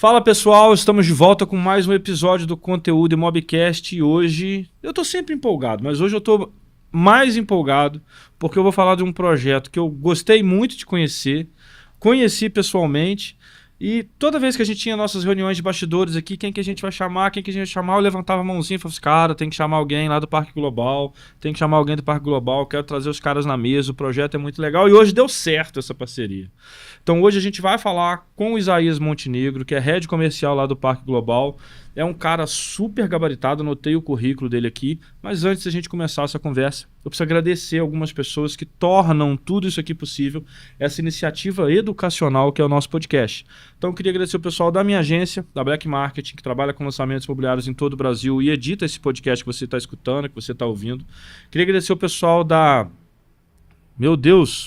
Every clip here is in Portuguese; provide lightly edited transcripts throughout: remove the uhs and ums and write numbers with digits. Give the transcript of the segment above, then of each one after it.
Fala pessoal, estamos de volta com mais um episódio do Conteúdo Imobcast e hoje eu tô sempre empolgado, mas hoje eu tô mais empolgado porque eu vou falar de um projeto que eu gostei muito de conhecer, conheci pessoalmente e toda vez que a gente tinha nossas reuniões de bastidores aqui, quem que a gente vai chamar, eu levantava a mãozinha e falava assim, cara, tem que chamar alguém lá do Parque Global, quero trazer os caras na mesa, o projeto é muito legal e hoje deu certo essa parceria. Então hoje a gente vai falar com o Isaías Montenegro, que é head comercial lá do Parque Global. É um cara super gabaritado, anotei o currículo dele aqui. Mas antes de a gente começar essa conversa, eu preciso agradecer algumas pessoas que tornam tudo isso aqui possível, essa iniciativa educacional que é o nosso podcast. Então eu queria agradecer o pessoal da minha agência, da Black Marketing, que trabalha com lançamentos imobiliários em todo o Brasil e edita esse podcast que você está escutando, que você está ouvindo. Queria agradecer o pessoal da...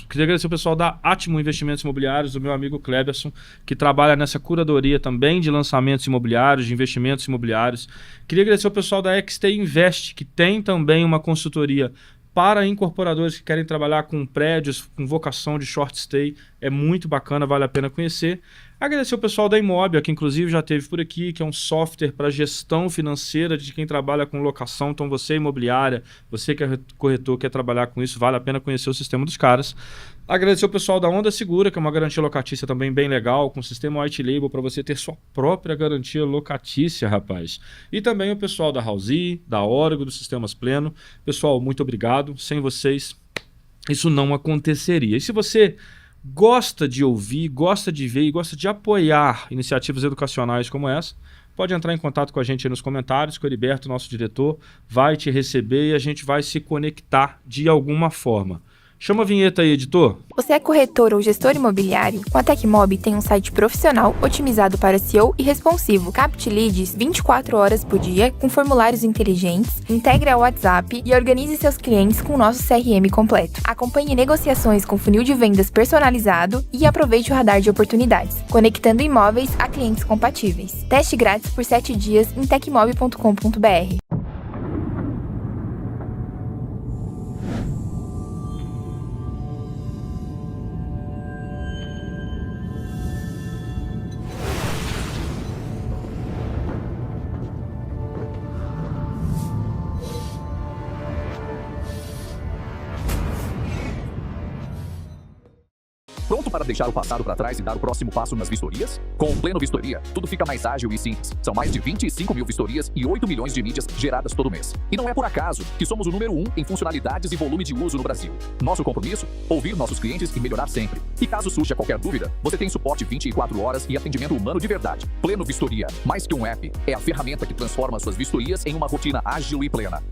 queria agradecer o pessoal da Atmo Investimentos Imobiliários, do meu amigo Kleberson, que trabalha nessa curadoria também de lançamentos imobiliários, de investimentos imobiliários. Queria agradecer o pessoal da XT Invest, que tem também uma consultoria para incorporadores que querem trabalhar com prédios, com vocação de short stay. É muito bacana, vale a pena conhecer. Agradecer o pessoal da Imóvel, que inclusive já esteve por aqui, que é um software para gestão financeira de quem trabalha com locação. Então você é imobiliária, você que é corretor, quer trabalhar com isso, vale a pena conhecer o sistema dos caras. Agradecer o pessoal da Onda Segura, que é uma garantia locatícia também bem legal, com sistema white label para você ter sua própria garantia locatícia, rapaz. E também o pessoal da Housey, da Orgo, dos Sistemas Pleno. Pessoal, muito obrigado. Sem vocês, isso não aconteceria. E se você gosta de ouvir, gosta de ver e gosta de apoiar iniciativas educacionais como essa, pode entrar em contato com a gente aí nos comentários, que o Heriberto, nosso diretor, vai te receber e a gente vai se conectar de alguma forma. Chama a vinheta aí, editor. Você é corretor ou gestor imobiliário? Com a Tecmob tem um site profissional otimizado para SEO e responsivo. Capte leads 24 horas por dia, com formulários inteligentes, integre ao WhatsApp e organize seus clientes com o nosso CRM completo. Acompanhe negociações com funil de vendas personalizado e aproveite o radar de oportunidades, conectando imóveis a clientes compatíveis. Teste grátis por 7 dias em tecmob.com.br. Pronto para deixar o passado para trás e dar o próximo passo nas vistorias? Com o Pleno Vistoria, tudo fica mais ágil e simples. São mais de 25 mil vistorias e 8 milhões de mídias geradas todo mês. E não é por acaso que somos o número 1 em funcionalidades e volume de uso no Brasil. Nosso compromisso? Ouvir nossos clientes e melhorar sempre. E caso surja qualquer dúvida, você tem suporte 24 horas e atendimento humano de verdade. Pleno Vistoria, mais que um app, é a ferramenta que transforma suas vistorias em uma rotina ágil e plena.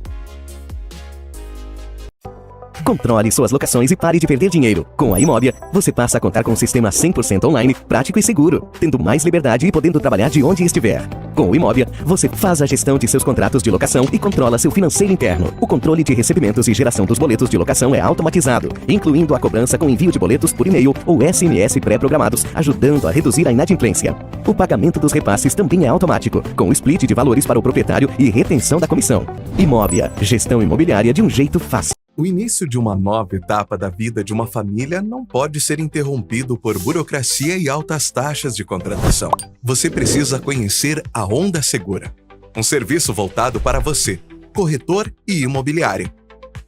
Controle suas locações e pare de perder dinheiro. Com a Imóvel, você passa a contar com um sistema 100% online, prático e seguro, tendo mais liberdade e podendo trabalhar de onde estiver. Com o Imóvel, você faz a gestão de seus contratos de locação e controla seu financeiro interno. O controle de recebimentos e geração dos boletos de locação é automatizado, incluindo a cobrança com envio de boletos por e-mail ou SMS pré-programados, ajudando a reduzir a inadimplência. O pagamento dos repasses também é automático, com o split de valores para o proprietário e retenção da comissão. Imóvel, gestão imobiliária de um jeito fácil. O início de uma nova etapa da vida de uma família não pode ser interrompido por burocracia e altas taxas de contratação. Você precisa conhecer a Onda Segura, um serviço voltado para você, corretor e imobiliário,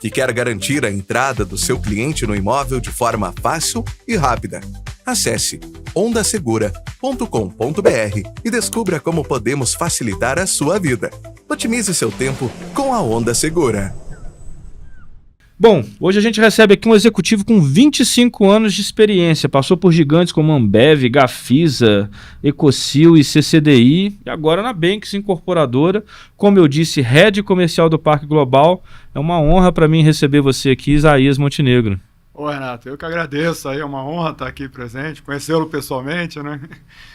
que quer garantir a entrada do seu cliente no imóvel de forma fácil e rápida. Acesse ondasegura.com.br e descubra como podemos facilitar a sua vida. Otimize seu tempo com a Onda Segura. Bom, hoje a gente recebe aqui um executivo com 25 anos de experiência, passou por gigantes como Ambev, Gafisa, Ecocil e CCDI, e agora na Banks Incorporadora, como eu disse, head comercial do Parque Global. É uma honra para mim receber você aqui, Isaías Montenegro. Ô Renato, eu que agradeço aí, é uma honra estar aqui presente, conhecê-lo pessoalmente, né?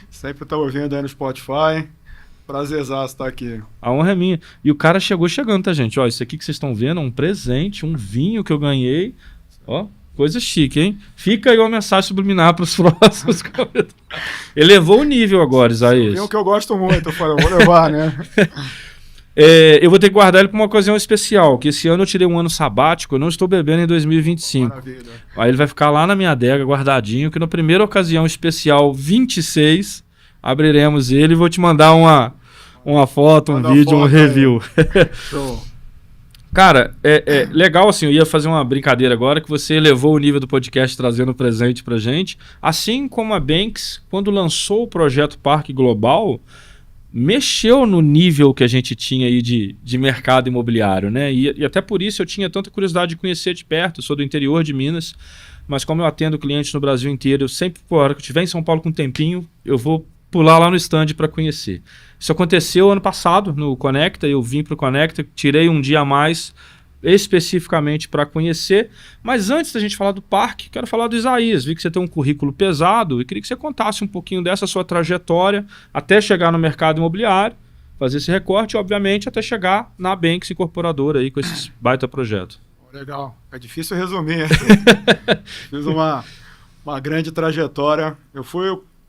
Sempre estou ouvindo aí no Spotify. Prazerzaço estar aqui. A honra é minha. E o cara chegou chegando, tá, gente? Ó, isso aqui que vocês estão vendo é um presente, um vinho que eu ganhei. Ó, coisa chique, hein? Fica aí uma mensagem subliminar para os próximos comentários. Elevou o nível agora, Isaías. É o que eu gosto muito, eu falei, vou levar, né? Eu vou ter que guardar ele para uma ocasião especial, que esse ano eu tirei um ano sabático, eu não estou bebendo em 2025. Maravilha. Aí ele vai ficar lá na minha adega, guardadinho, que na primeira ocasião especial 26... abriremos ele e vou te mandar uma foto, Manda um vídeo, um foto aí. review. Show. Cara, é legal assim, eu ia fazer uma brincadeira agora que você elevou o nível do podcast trazendo presente pra gente, assim como a Banks, quando lançou o projeto Parque Global, mexeu no nível que a gente tinha aí de mercado imobiliário, né? E até por isso eu tinha tanta curiosidade de conhecer de perto, eu sou do interior de Minas, mas como eu atendo clientes no Brasil inteiro, eu sempre, por hora que eu estiver em São Paulo com um tempinho, eu vou pular lá no stand para conhecer. Isso aconteceu ano passado no Conecta, eu vim para o Conecta, tirei um dia a mais especificamente para conhecer, mas antes da gente falar do parque, quero falar do Isaías. Vi que você tem um currículo pesado e queria que você contasse um pouquinho dessa sua trajetória até chegar no mercado imobiliário, fazer esse recorte e, obviamente, até chegar na Banks Incorporadora aí com esses baita projeto. Legal. É difícil resumir. Fiz uma grande trajetória.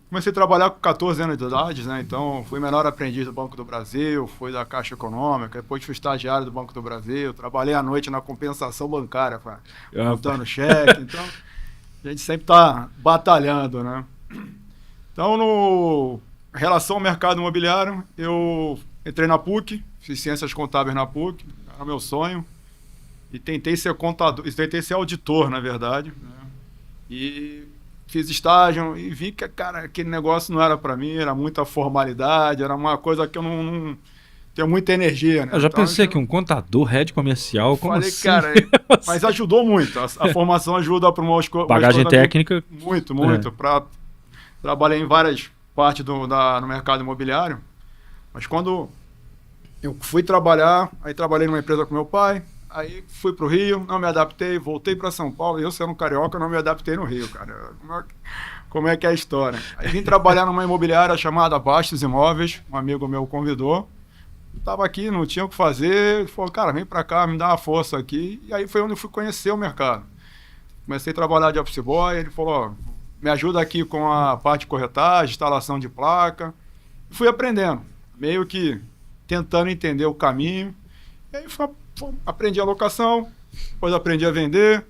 Comecei a trabalhar com 14 anos de idade, né? Então fui menor aprendiz do Banco do Brasil, fui da Caixa Econômica, depois fui estagiário do Banco do Brasil, trabalhei à noite na compensação bancária, montando cheque. Então a gente sempre está batalhando, né? Então, em relação ao mercado imobiliário, eu entrei na PUC, fiz Ciências Contábeis na PUC, era o meu sonho, e tentei ser contador, tentei ser auditor, na verdade, né? E fiz estágio e vi que, cara, aquele negócio não era para mim, era muita formalidade, era uma coisa que eu não tenho muita energia, né? Eu já então, pensei que um contador, head comercial, como falei, assim? cara, mas ajudou muito. A formação ajuda para uma escola. Bagagem técnica. Muito. Trabalhei em várias partes no mercado imobiliário, mas quando eu fui trabalhar, aí trabalhei numa empresa com meu pai, aí fui pro Rio, não me adaptei, voltei para São Paulo, e eu sendo carioca, não me adaptei no Rio, cara. Como é que é a história? Aí vim trabalhar numa imobiliária chamada Bastos Imóveis, um amigo meu convidou, estava aqui, não tinha o que fazer, ele falou, cara, vem para cá, me dá uma força aqui, e aí foi onde eu fui conhecer o mercado. Comecei a trabalhar de office boy, ele falou, ó, me ajuda aqui com a parte de corretagem, instalação de placa, e fui aprendendo, meio que tentando entender o caminho, e aí aprendi a locação, depois aprendi a vender,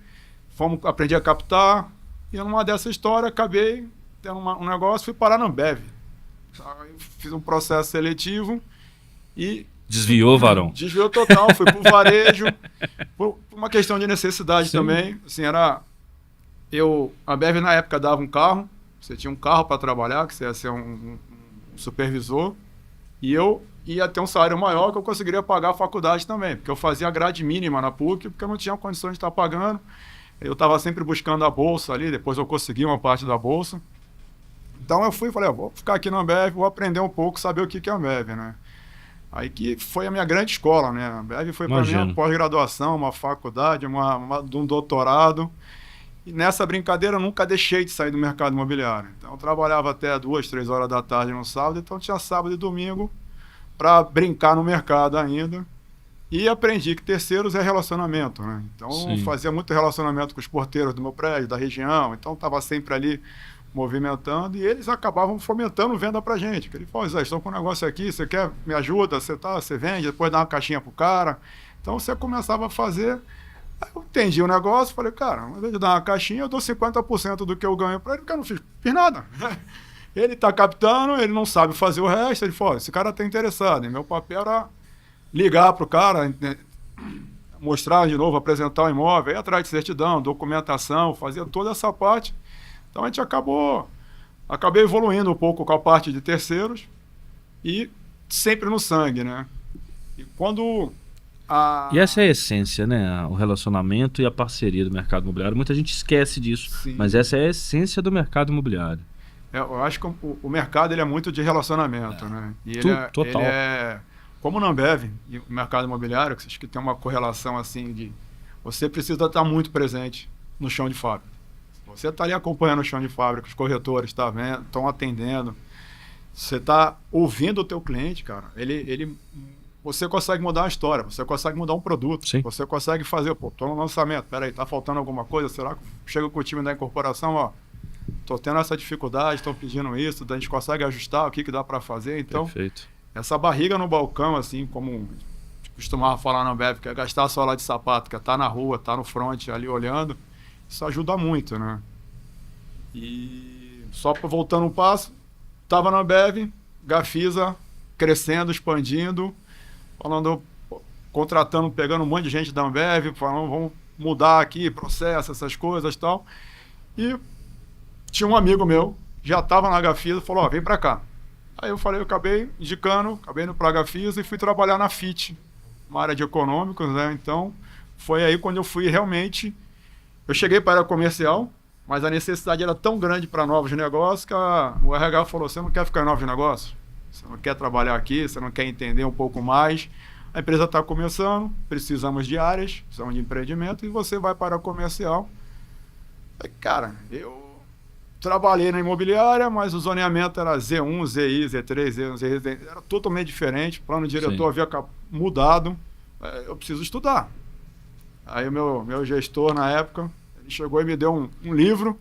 aprendi a captar, e numa dessa história acabei tendo um negócio, fui parar na Ambev. Fiz um processo seletivo e... Desviou, varão? Desviou total, fui pro varejo, por uma questão de necessidade. Sim. Também. Assim, a Ambev na época dava um carro, você tinha um carro para trabalhar, que você ia ser um supervisor, e eu ia ter um salário maior que eu conseguiria pagar a faculdade também, porque eu fazia a grade mínima na PUC, porque eu não tinha condições de estar pagando. Eu estava sempre buscando a bolsa ali, depois eu consegui uma parte da bolsa. Então eu fui e falei, vou ficar aqui na Ambev, vou aprender um pouco, saber o que é a Ambev, né? Aí que foi a minha grande escola, né? A Ambev foi para mim uma pós-graduação, uma faculdade, um doutorado. E nessa brincadeira eu nunca deixei de sair do mercado imobiliário. Então eu trabalhava até 2, 3 horas da tarde no sábado, então tinha sábado e domingo para brincar no mercado ainda. E aprendi que terceiros é relacionamento, né? Então fazia muito relacionamento com os porteiros do meu prédio, da região, então estava sempre ali movimentando e eles acabavam fomentando venda pra gente. Ele falou, Zé, estou com um negócio aqui, você quer, me ajuda, você vende, depois dá uma caixinha pro cara. Então você começava a fazer, aí eu entendi o negócio, falei, cara, ao invés de dar uma caixinha, eu dou 50% do que eu ganho para ele, porque eu não fiz nada. Ele tá captando, ele não sabe fazer o resto, ele falou, esse cara tá interessado, e meu papel era ligar pro cara, mostrar de novo, apresentar o imóvel, ir atrás de certidão, documentação, fazer toda essa parte. Então a gente acabei evoluindo um pouco com a parte de terceiros e sempre no sangue, né? E E essa é a essência, né? O relacionamento e a parceria do mercado imobiliário. Muita gente esquece disso, sim, mas essa é a essência do mercado imobiliário. Eu acho que o mercado ele é muito de relacionamento, né? E total. Ele é como na Ambev e o mercado imobiliário, que acho que tem uma correlação assim de você precisa estar muito presente no chão de fábrica. Você está ali acompanhando o chão de fábrica, os corretores estão atendendo, você está ouvindo o teu cliente, cara. Você consegue mudar a história, você consegue mudar um produto, sim, você consegue fazer, tô no lançamento, peraí, tá faltando alguma coisa, será que chega com o time da incorporação, ó, tô tendo essa dificuldade, estão pedindo isso, a gente consegue ajustar o que dá para fazer, então... Perfeito. Essa barriga no balcão, assim, como costumava falar na Ambev, que é gastar a sola de sapato, que é estar na rua, estar no front ali olhando, isso ajuda muito, né? E só voltando um passo, estava na Ambev, Gafisa, crescendo, expandindo, falando, contratando, pegando um monte de gente da Ambev, falando, vamos mudar aqui, processo, essas coisas e tal. E tinha um amigo meu, já estava na Gafisa, falou, vem para cá. Aí eu falei, eu acabei indicando, acabei indo para a Gafisa e fui trabalhar na FIT, uma área de econômicos, né? Então, foi aí quando eu fui realmente... Eu cheguei para a área comercial, mas a necessidade era tão grande para novos negócios que o RH falou, você não quer ficar em novos negócios? Você não quer trabalhar aqui? Você não quer entender um pouco mais? A empresa está começando, precisamos de áreas, precisamos de empreendimento, e você vai para a comercial. Cara, eu trabalhei na imobiliária, mas o zoneamento era Z1, ZI, Z3, Z1, era totalmente diferente. O plano diretor havia mudado. Eu preciso estudar. Aí o meu gestor, na época, ele chegou e me deu um livro.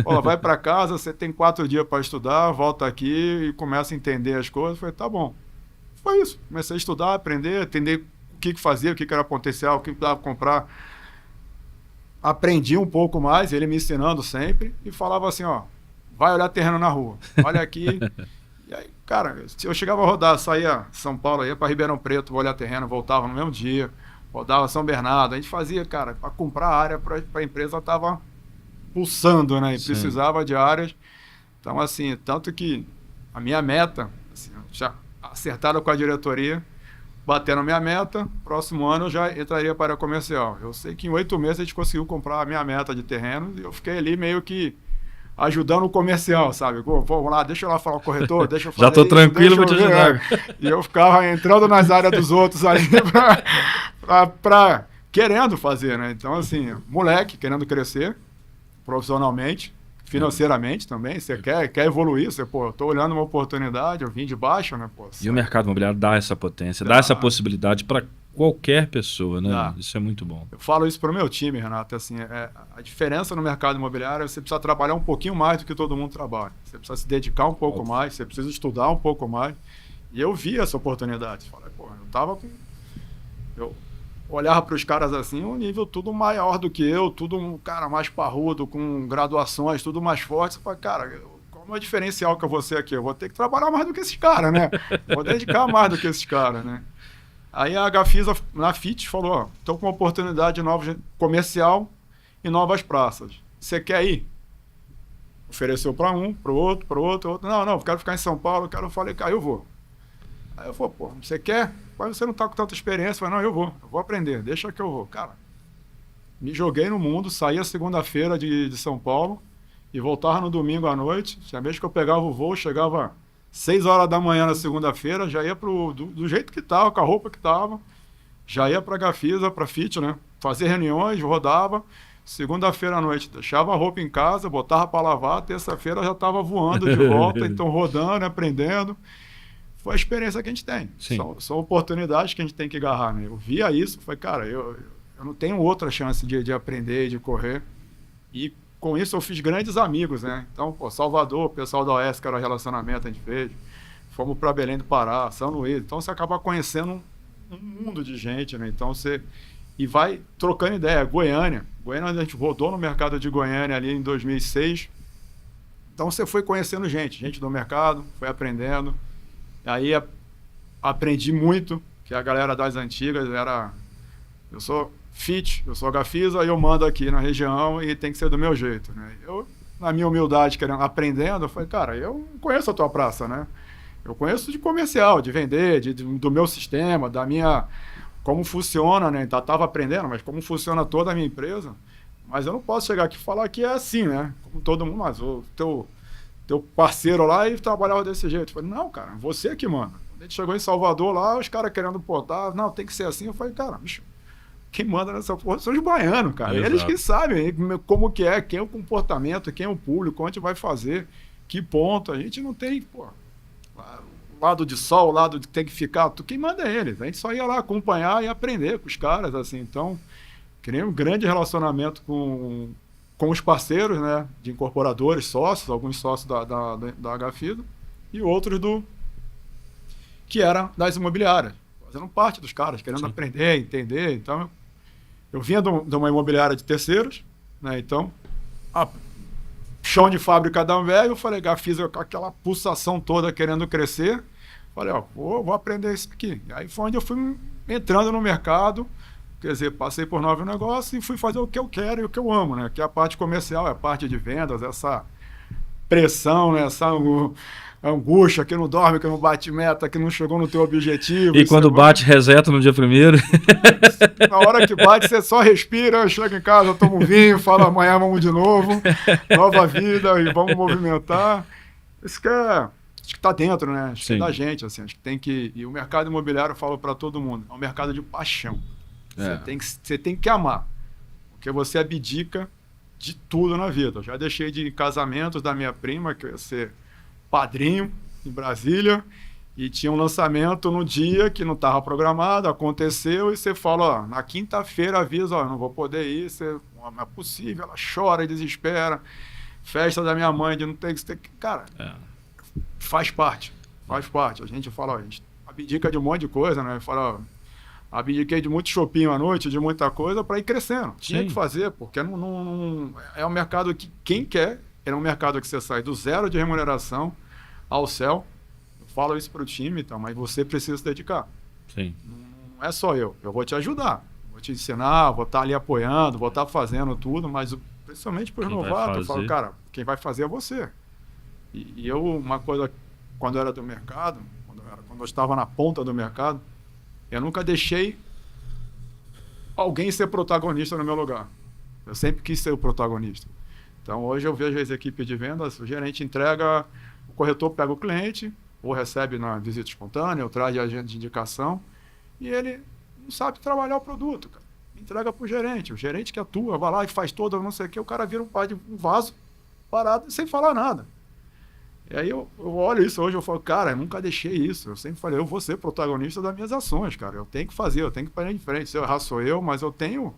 Falou, vai para casa, você tem 4 dias para estudar, volta aqui e começa a entender as coisas. Eu falei, tá bom. Foi isso. Comecei a estudar, aprender, entender o que fazer, o que era potencial, o que dava para comprar. Aprendi um pouco mais, ele me ensinando sempre, e falava assim, ó, vai olhar terreno na rua, olha aqui. E aí, cara, eu chegava a rodar, saía São Paulo, ia para Ribeirão Preto, vou olhar terreno, voltava no mesmo dia, rodava São Bernardo, a gente fazia, cara, para comprar área para a empresa estava pulsando, né, e precisava de áreas. Então, assim, tanto que a minha meta, assim, já acertada com a diretoria, batendo a minha meta, próximo ano eu já entraria para a comercial. Eu sei que em 8 meses a gente conseguiu comprar a minha meta de terreno e eu fiquei ali meio que ajudando o comercial, sabe? Vamos lá, deixa eu lá falar o corretor, deixa eu fazer já tô isso, tranquilo, vou te ajudar. E eu ficava entrando nas áreas dos outros ali pra querendo fazer, né? Então, assim, moleque, querendo crescer profissionalmente, financeiramente também, você quer evoluir, você, pô, eu tô olhando uma oportunidade, eu vim de baixo, né, pô. E o mercado imobiliário dá essa potência, dá essa possibilidade para qualquer pessoa, né? Isso é muito bom. Eu falo isso pro meu time, Renato, assim, a diferença no mercado imobiliário é você precisa trabalhar um pouquinho mais do que todo mundo trabalha. Você precisa se dedicar um pouco mais, você precisa estudar um pouco mais. E eu vi essa oportunidade. Falei, pô, eu tava com... Eu olhava para os caras assim, um nível tudo maior do que eu, tudo um cara mais parrudo, com graduações, tudo mais forte. Você fala, cara, qual é o diferencial que eu vou ser aqui? Eu vou ter que trabalhar mais do que esses caras, né? Vou dedicar mais do que esses caras, né? Aí a Gafisa, na FIT, falou, ó, estou com uma oportunidade de novo comercial em novas praças. Você quer ir? Ofereceu para um, para o outro. Não, quero ficar em São Paulo, eu falei, cara, eu vou. Aí eu falei, pô, você quer? Mas você não tá com tanta experiência. Eu falei, não, eu vou aprender, deixa que eu vou. Cara, me joguei no mundo, saía segunda-feira de São Paulo e voltava no domingo à noite. Tinha vez que eu pegava o voo, chegava 6 horas da manhã na segunda-feira, já ia do jeito que tava, com a roupa que tava, já ia pra Gafisa, pra FIT, né? Fazer reuniões, rodava. Segunda-feira à noite, deixava a roupa em casa, botava para lavar, terça-feira já tava voando de volta, então rodando, aprendendo. Foi a experiência que a gente tem. São oportunidades que a gente tem que agarrar, né? Eu via isso, falei, cara, eu não tenho outra chance de aprender, de correr. E com isso eu fiz grandes amigos, né? Então, pô, Salvador, o pessoal da OS, que era o relacionamento, a gente fez. Fomos para Belém do Pará, São Luís. Então você acaba conhecendo um mundo de gente, né? Então você... E vai trocando ideia. Goiânia, a gente rodou no mercado de Goiânia ali em 2006. Então você foi conhecendo gente do mercado, foi aprendendo. Aí aprendi muito, que a galera das antigas era... Eu sou FIT, eu sou Gafisa, e eu mando aqui na região e tem que ser do meu jeito, né? Eu, na minha humildade, aprendendo, eu falei, cara, eu não conheço a tua praça, né? Eu conheço de comercial, de vender, do meu sistema, da minha... Como funciona, né? Então, estava aprendendo, mas como funciona toda a minha empresa. Mas eu não posso chegar aqui e falar que é assim, né? Como todo mundo, mas o teu parceiro lá e trabalhava desse jeito. Eu falei, não, cara, você que manda. A gente chegou em Salvador lá, os caras querendo botar, não, tem que ser assim. Eu falei, cara, bicho, quem manda nessa porra são os baianos, cara. Exato. Eles que sabem como que é, quem é o comportamento, quem é o público, onde vai fazer, que ponto. A gente não tem, pô, lado de sol, lado de tem que ficar, quem manda é eles. A gente só ia lá acompanhar e aprender com os caras, assim. Então, criei um grande relacionamento com os parceiros, né, de incorporadores, sócios, alguns sócios da Gafisa e outros que eram das imobiliárias, fazendo parte dos caras, querendo aprender, entender. Então, eu vinha de uma imobiliária de terceiros, né, então chão de fábrica da Ambev, eu falei, fiz aquela pulsação toda querendo crescer. Falei, vou aprender isso aqui. E aí foi onde eu fui entrando no mercado, quer dizer, passei por novos negócios e fui fazer o que eu quero e o que eu amo, né? Que é a parte comercial, é a parte de vendas, essa pressão, né? Essa angústia, que não dorme, que não bate meta, que não chegou no teu objetivo. E quando bate, reseta no dia primeiro. Na hora que bate, você só respira, chega em casa, toma um vinho, fala amanhã vamos de novo, nova vida e vamos movimentar. Isso que acho que tá dentro, né? Acho que é da gente, assim, acho que tem que... E o mercado imobiliário, eu falo para todo mundo, é um mercado de paixão. Você tem que amar, porque você abdica de tudo na vida. Eu já deixei de casamentos da minha prima, que eu ia ser padrinho em Brasília, e tinha um lançamento no dia que não estava programado, aconteceu, e você fala, na quinta-feira avisa, não vou poder ir, não é possível, ela chora e desespera. Festa da minha mãe, de não ter que... Cara, faz parte. A gente fala, a gente abdica de um monte de coisa, né? Fala, abdiquei de muito shopping à noite, de muita coisa, para ir crescendo. Tinha que fazer, porque não é um mercado que quem quer, é um mercado que você sai do zero de remuneração ao céu. Eu falo isso para o time, então, mas você precisa se dedicar. Sim. Não é só eu vou te ajudar, vou te ensinar, vou estar ali apoiando, vou estar fazendo tudo, mas principalmente para os novatos, eu falo, cara, quem vai fazer é você. E eu, uma coisa, quando eu era do mercado, quando eu estava na ponta do mercado, eu nunca deixei alguém ser protagonista no meu lugar. Eu sempre quis ser o protagonista. Então, hoje eu vejo as equipes de vendas, o gerente entrega, o corretor pega o cliente, ou recebe na visita espontânea, ou traz de agente de indicação, e ele não sabe trabalhar o produto, cara. Entrega para o gerente que atua, vai lá e faz todo, não sei o que, o cara vira um vaso parado sem falar nada. E aí eu olho isso hoje, eu falo, cara, eu nunca deixei isso. Eu sempre falei, eu vou ser protagonista das minhas ações, cara. Eu tenho que fazer, eu tenho que parar em frente. Se eu errar, sou eu, mas eu tenho...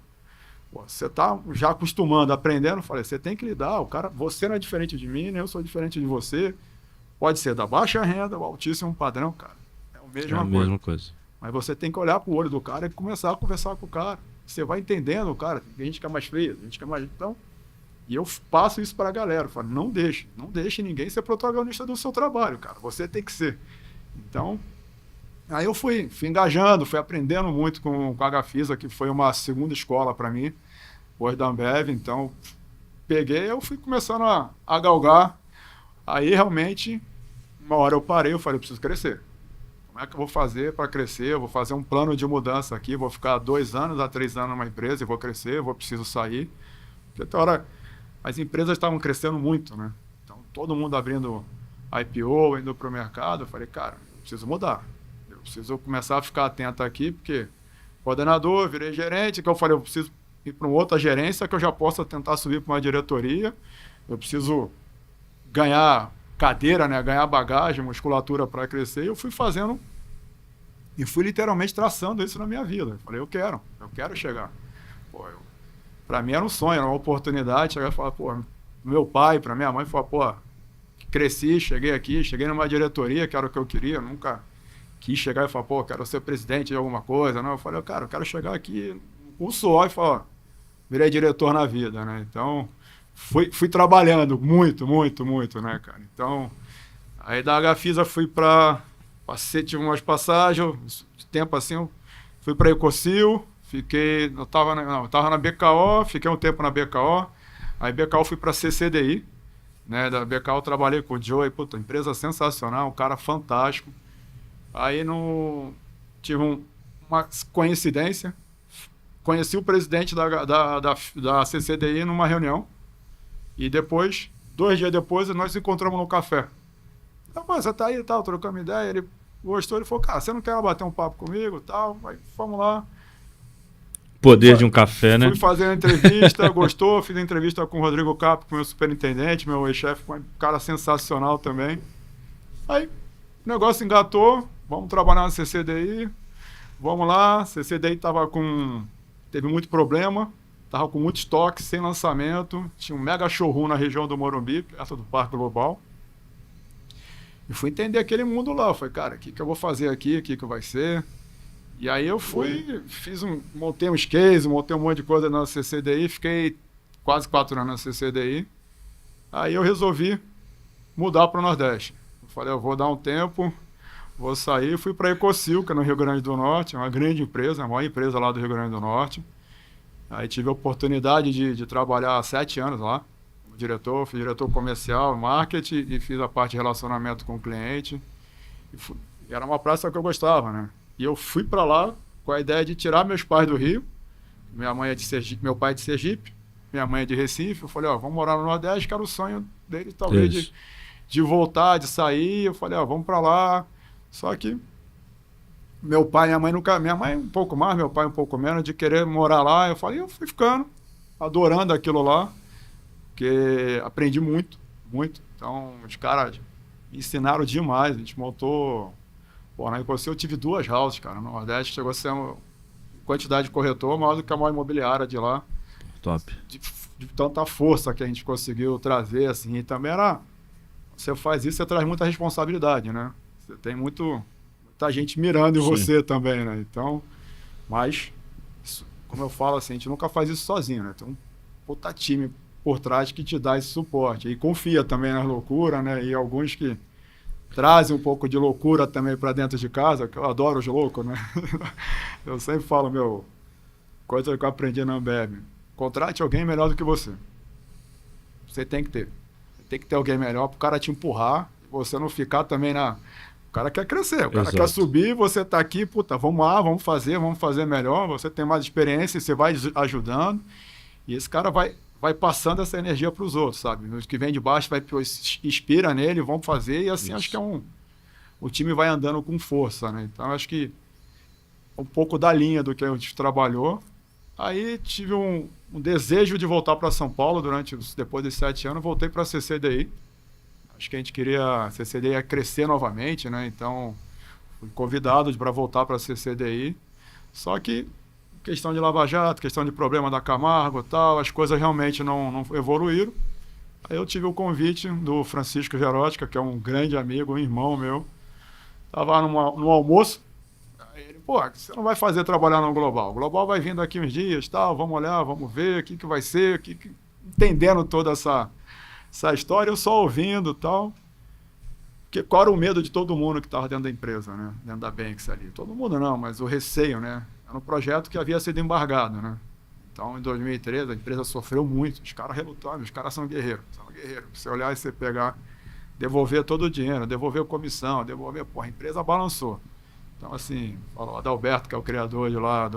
Pô, você tá já acostumando, aprendendo, eu falei, você tem que lidar. O cara, você não é diferente de mim, nem eu sou diferente de você. Pode ser da baixa renda, o altíssimo padrão, cara. É a mesma coisa. Mas você tem que olhar pro olho do cara e começar a conversar com o cara. Você vai entendendo o cara. Tem gente que é mais fria, tem gente que é mais... Então... E eu passo isso para a galera, eu falo, não deixe ninguém ser protagonista do seu trabalho, cara, você tem que ser. Então, aí eu fui engajando, fui aprendendo muito com a Gafisa, que foi uma segunda escola para mim, depois da Ambev, então eu fui começando a galgar, aí realmente, uma hora eu parei, eu falei, eu preciso crescer. Como é que eu vou fazer para crescer? Eu vou fazer um plano de mudança aqui, vou ficar 2 anos a 3 anos numa empresa, eu vou crescer, preciso sair. Porque até hora... As empresas estavam crescendo muito, né? Então, todo mundo abrindo IPO, indo para o mercado. Eu falei, cara, eu preciso mudar. Eu preciso começar a ficar atento aqui, porque coordenador, virei gerente, que eu falei, eu preciso ir para uma outra gerência que eu já possa tentar subir para uma diretoria. Eu preciso ganhar cadeira, né? Ganhar bagagem, musculatura para crescer. E eu fui fazendo e fui literalmente traçando isso na minha vida. Eu falei, eu quero chegar. Pô, para mim era um sonho, era uma oportunidade. Chegar e falar, pô, meu pai, para minha mãe, falar, pô, cresci, cheguei aqui, cheguei numa diretoria, que era o que eu queria, eu nunca quis chegar e falar, pô, quero ser presidente de alguma coisa, não. Eu falei, cara, eu quero chegar aqui com o suor e falar, virei diretor na vida, né? Então, fui trabalhando muito, né, cara? Então, aí da Gafisa tive umas passagens, de tempo assim, eu fui para Ecocil. Eu tava na BKO, fiquei um tempo na BKO, aí BKO fui para CCDI, né, da BKO eu trabalhei com o Joey, puta, empresa sensacional, um cara fantástico. Aí tive uma coincidência, conheci o presidente da CCDI numa reunião, e 2 dias depois, nós nos encontramos no café. Você tá aí e tal, trocamos ideia, ele gostou, ele falou, cara, você não quer bater um papo comigo e tal? Aí vamos lá. Poder de um café, né? Fui fazer a entrevista, gostou, fiz a entrevista com o Rodrigo Capo, com o meu superintendente, meu ex-chefe, um cara sensacional também. Aí o negócio engatou, vamos trabalhar na CCDI, vamos lá, CCDI teve muito problema, tava com muito estoque, sem lançamento, tinha um mega showroom na região do Morumbi, perto do Parque Global. E fui entender aquele mundo lá, eu falei, cara, o que eu vou fazer aqui, o que vai ser? E aí eu montei uns cases, montei um monte de coisa na CCDI, fiquei quase 4 anos na CCDI. Aí eu resolvi mudar para o Nordeste. Eu falei, eu vou dar um tempo, vou sair. Fui para a Ecocil, que é no Rio Grande do Norte, uma grande empresa, a maior empresa lá do Rio Grande do Norte. Aí tive a oportunidade de trabalhar 7 anos lá. Fui diretor comercial, marketing e fiz a parte de relacionamento com o cliente. E era uma praça que eu gostava, né? E eu fui para lá com a ideia de tirar meus pais do Rio. Minha mãe é de Sergipe, meu pai é de Sergipe, minha mãe é de Recife. Eu falei, vamos morar no Nordeste, que era o sonho dele, talvez, de voltar, de sair. Eu falei, vamos para lá. Só que meu pai e minha mãe nunca... Minha mãe um pouco mais, meu pai um pouco menos, de querer morar lá. Eu falei, eu fui ficando, adorando aquilo lá, porque aprendi muito, muito. Então, os caras me ensinaram demais. A gente montou... Pô, na Ecocil eu tive 2 houses, cara. No Nordeste chegou a ser uma quantidade de corretor maior do que a maior imobiliária de lá. Top. De tanta força que a gente conseguiu trazer, assim. E também era... Você faz isso, você traz muita responsabilidade, né? Você tem muita gente mirando em você também, né? Então, mas, como eu falo assim, a gente nunca faz isso sozinho, né? Tem um puta time por trás que te dá esse suporte. E confia também nas loucuras, né? E alguns que trazem um pouco de loucura também para dentro de casa, que eu adoro os loucos, né? Eu sempre falo, coisa que eu aprendi na Ambev, contrate alguém melhor do que você. Você tem que ter. Tem que ter alguém melhor para o cara te empurrar, você não ficar também na... O cara quer crescer, o cara quer subir, você tá aqui, puta, vamos lá, vamos fazer melhor, você tem mais experiência, você vai ajudando, e esse cara vai passando essa energia para os outros, sabe? Os que vêm de baixo inspira nele, vão fazer, e assim acho que o time vai andando com força, né? Então acho que um pouco da linha do que a gente trabalhou. Aí tive um desejo de voltar para São Paulo depois de 7 anos, voltei para a CCDI. Acho que a CCDI ia crescer novamente, né? Então fui convidado para voltar para a CCDI. Só que questão de Lava Jato, questão de problema da Camargo e tal, as coisas realmente não evoluíram. Aí eu tive o convite do Francisco Gerótica, que é um grande amigo, um irmão meu. Estava no almoço. Aí ele, você não vai fazer trabalhar no Global. O Global vai vindo daqui uns dias, tal, vamos olhar, vamos ver o que vai ser, entendendo toda essa história, eu só ouvindo e tal. Porque qual era o medo de todo mundo que estava dentro da empresa, né? Dentro da Banks ali. Todo mundo não, mas o receio, né? Era um projeto que havia sido embargado, né? Então, em 2013, a empresa sofreu muito. Os caras relutaram, os caras são guerreiros. Você olhar e você pegar, devolver todo o dinheiro, devolver a comissão, a empresa balançou. Então, assim, o Adalberto, que é o criador de lá,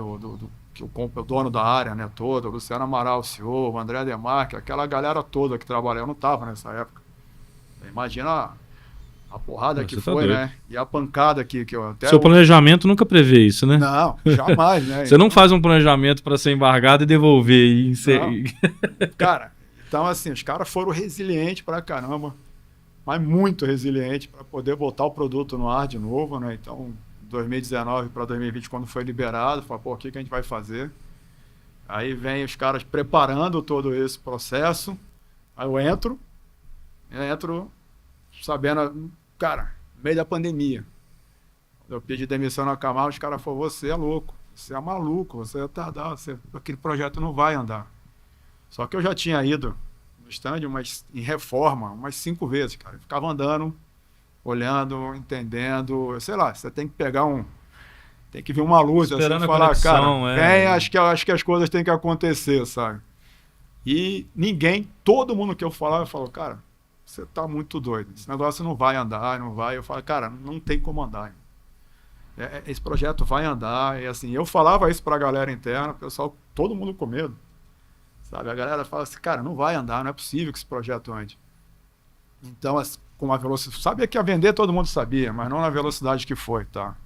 que o dono da área, né, toda, o Luciano Amaral, o CEO, o André Demarque, aquela galera toda que trabalha, eu não estava nessa época. Imagina a porrada que foi, né? E a pancada que eu até... Seu planejamento nunca prevê isso, né? Não, jamais, né? Você não faz um planejamento para ser embargado e devolver. Cara, então assim, os caras foram resilientes pra caramba, mas muito resilientes para poder botar o produto no ar de novo, né? Então, 2019 para 2020, quando foi liberado, falou, o que a gente vai fazer? Aí vem os caras preparando todo esse processo, aí eu entro sabendo, cara, no meio da pandemia. Eu pedi demissão na Camargo, os caras falaram, você é louco, você é maluco, você é tardado, aquele projeto não vai andar. Só que eu já tinha ido no stand em reforma umas 5 vezes, cara. Eu ficava andando, olhando, entendendo, sei lá, você tem que pegar tem que vir uma luz, esperando assim, falar, conexão, cara, acho que as coisas têm que acontecer, sabe? E todo mundo que eu falava, falou, cara, você tá muito doido, esse negócio não vai andar, não vai. Eu falo, cara, não tem como andar. Esse projeto vai andar, e assim, eu falava isso pra galera interna, o pessoal, todo mundo com medo, sabe? A galera fala assim, cara, não vai andar, não é possível que esse projeto ande. Então, com uma velocidade, sabia que ia vender, todo mundo sabia, mas não na velocidade que foi, tá?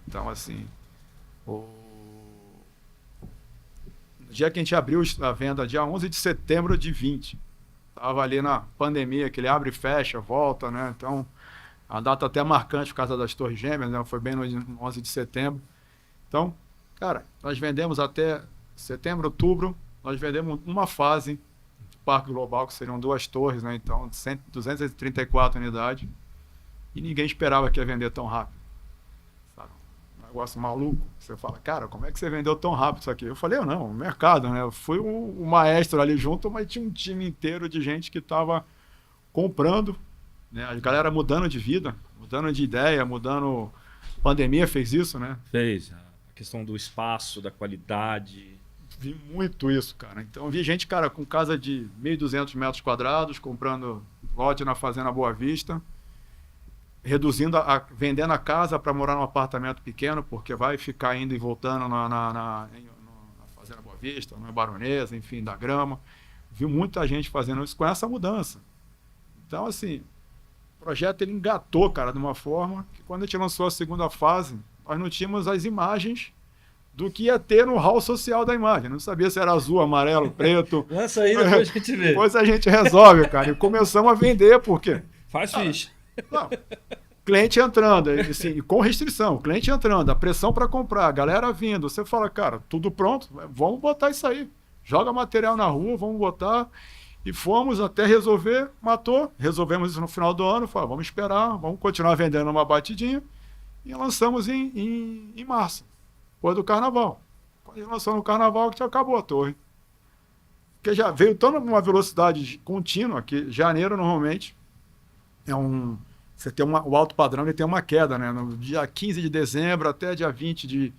Então, assim, no dia que a gente abriu a venda, dia 11 de setembro de 20, tava ali na pandemia, que ele abre e fecha, volta, né? Então, a data até marcante por causa das Torres Gêmeas, né? Foi bem no 11 de setembro. Então, cara, nós vendemos até setembro, outubro, nós vendemos uma fase do Parque Global, que seriam 2 torres, né? Então, 234 unidades, e ninguém esperava que ia vender tão rápido. Sabe? Um negócio maluco. Você fala, cara, como é que você vendeu tão rápido isso aqui? Eu falei, não, o mercado, né? Eu fui o maestro ali junto, mas tinha um time inteiro de gente que estava comprando, né? A galera mudando de vida, mudando de ideia, mudando... A pandemia fez isso, né? Fez. A questão do espaço, da qualidade. Vi muito isso, cara. Então, vi gente, cara, com casa de 1.200 metros quadrados, comprando lote na Fazenda Boa Vista, reduzindo, vendendo a casa para morar num apartamento pequeno, porque vai ficar indo e voltando na Fazenda Boa Vista, na Baronesa, enfim, da Grama. Vi muita gente fazendo isso com essa mudança. Então, assim, o projeto ele engatou, cara, de uma forma que quando a gente lançou a segunda fase, nós não tínhamos as imagens do que ia ter no hall social da imagem. Não sabia se era azul, amarelo, preto. Lança aí, depois a gente vê. Depois a gente resolve, cara. E começamos a vender, por quê? Faz ficha. Não, cliente entrando, assim, com restrição, cliente entrando, a pressão para comprar, a galera vindo. Você fala, cara, tudo pronto, vamos botar isso aí. Joga material na rua, vamos botar. E fomos até resolver, matou. Resolvemos isso no final do ano. Falei, vamos esperar, vamos continuar vendendo uma batidinha. E lançamos em março. Depois do carnaval. Quando a gente lançou no carnaval, que acabou a torre. Porque já veio tão numa velocidade contínua que janeiro normalmente é você tem o alto padrão, ele tem uma queda, né? No dia 15 de dezembro até dia 20 de...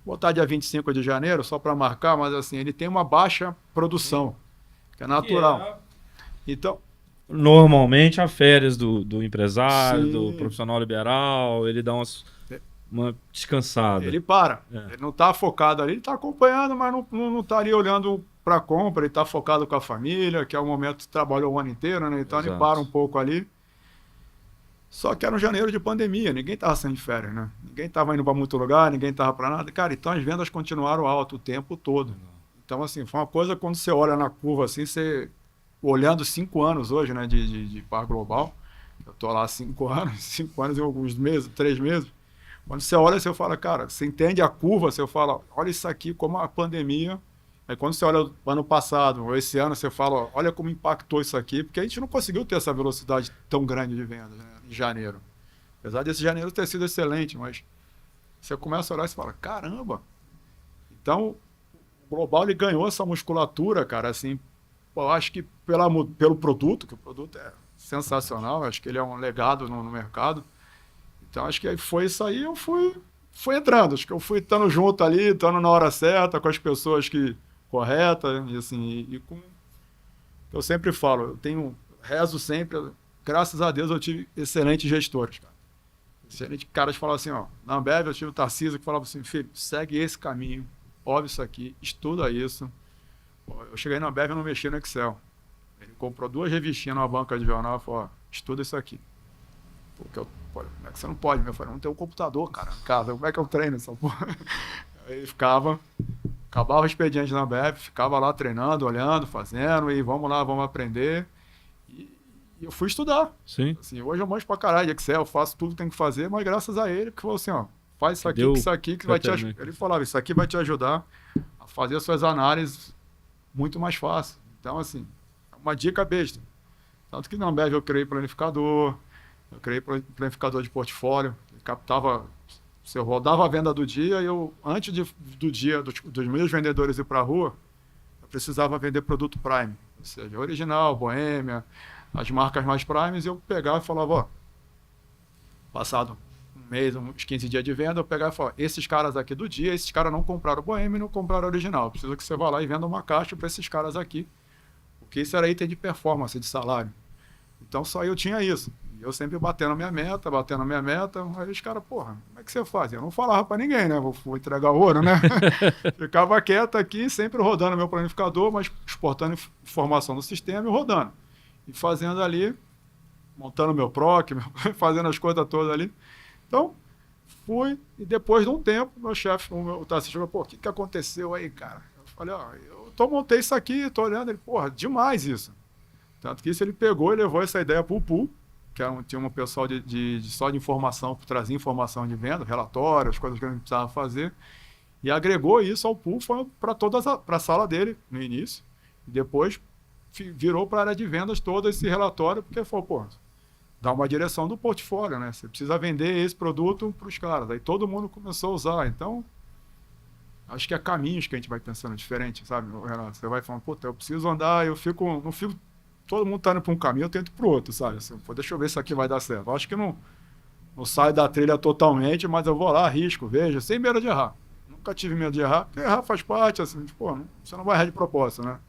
Vou botar dia 25 de janeiro, só para marcar, mas assim, ele tem uma baixa produção, que é natural. Então... Normalmente, a férias do empresário, Sim. do profissional liberal, ele dá uma descansada. Ele para. Ele não está focado ali, ele está acompanhando, mas não está ali olhando para a compra, ele está focado com a família, que é o momento que trabalhou o ano inteiro, né? Então ele para um pouco ali. Só que era um janeiro de pandemia, ninguém estava saindo de férias, né? Ninguém estava indo para muito lugar, ninguém estava para nada. Cara, então as vendas continuaram alto o tempo todo. Então, assim, foi uma coisa quando você olha na curva, assim, você... Olhando 5 anos hoje, né, de Par Global, eu tô lá há 5 anos e alguns meses, 3 meses. Quando você olha, você fala, cara, você entende a curva, você fala, olha isso aqui, como a pandemia. Aí quando você olha o ano passado, ou esse ano, você fala, olha como impactou isso aqui, porque a gente não conseguiu ter essa velocidade tão grande de vendas, né, em janeiro. Apesar desse janeiro ter sido excelente, mas você começa a olhar e você fala, caramba. Então, o Global ele ganhou essa musculatura, cara, assim, eu acho que pelo produto, que o produto é sensacional, acho que ele é um legado no mercado. Então, acho que foi isso aí, eu fui entrando. Acho que eu fui estando junto ali, estando na hora certa, com as pessoas corretas, e assim, eu sempre falo, rezo sempre, graças a Deus eu tive excelentes gestores, cara. Excelentes caras que falavam assim, ó, na Ambev eu tive o Tarcísio que falava assim, filho, segue esse caminho, ouve isso aqui, estuda isso. Eu cheguei na Ambev e não mexi no Excel. Ele comprou 2 revistinhas numa banca de jornal e falou, ó, estuda isso aqui. Porque como é que você não pode? Eu falei, não tem um computador, cara, em casa, como é que eu treino essa porra? Aí acabava o expediente na Ambev, ficava lá treinando, olhando, fazendo, e vamos lá, vamos aprender. E eu fui estudar. Sim. Assim, hoje eu manjo pra caralho de Excel, faço tudo que tem que fazer, mas graças a ele, que falou assim, ó, faz isso aqui, que isso aqui que vai te ajudar. Ele falava, isso aqui vai te ajudar a fazer as suas análises muito mais fácil. Então, assim, uma dica besta. Tanto que na Ambev eu criei planificador, eu criei planificador de portfólio, captava, você rodava a venda do dia e eu, antes do dia dos meus vendedores ir para a rua, eu precisava vender produto Prime, ou seja, Original, Boêmia, as marcas mais Primes, e eu pegava e falava, ó, passado um mês, uns 15 dias de venda, eu pegava e falava, esses caras aqui do dia, esses caras não compraram Boêmia e não compraram Original. Preciso que você vá lá e venda uma caixa para esses caras aqui. Porque isso era item de performance, de salário. Então só eu tinha isso. E eu sempre batendo a minha meta. Aí os caras, porra, como é que você faz? Eu não falava para ninguém, né? Vou entregar ouro, né? Ficava quieto aqui, sempre rodando meu planificador, mas exportando informação no sistema e rodando. E fazendo ali, montando meu PROC, fazendo as coisas todas ali. Então, fui, e depois de um tempo, meu chefe, o Tarcísio, chegou, pô, o que aconteceu aí, cara? Eu falei, ó, montei isso aqui, tô olhando, ele, porra, demais isso. Tanto que isso ele pegou e levou essa ideia pro Pool, que tinha um pessoal só de informação, que trazia informação de venda, relatórios, coisas que a gente precisava fazer, e agregou isso ao Pool, foi para a sala dele, no início, e depois virou para a área de vendas todo esse relatório, porque falou, pô, dá uma direção do portfólio, né? Você precisa vender esse produto para os caras. Aí todo mundo começou a usar. Então, acho que é caminhos que a gente vai pensando diferente, sabe, Renato? Você vai falando, puta, eu preciso andar, não fico todo mundo tá indo para um caminho, eu tento ir para o outro, sabe? Assim, pô, deixa eu ver se aqui vai dar certo. Eu acho que não saio da trilha totalmente, mas eu vou lá, arrisco, vejo, sem medo de errar. Nunca tive medo de errar, porque errar faz parte, assim, pô, você não vai errar de propósito, né?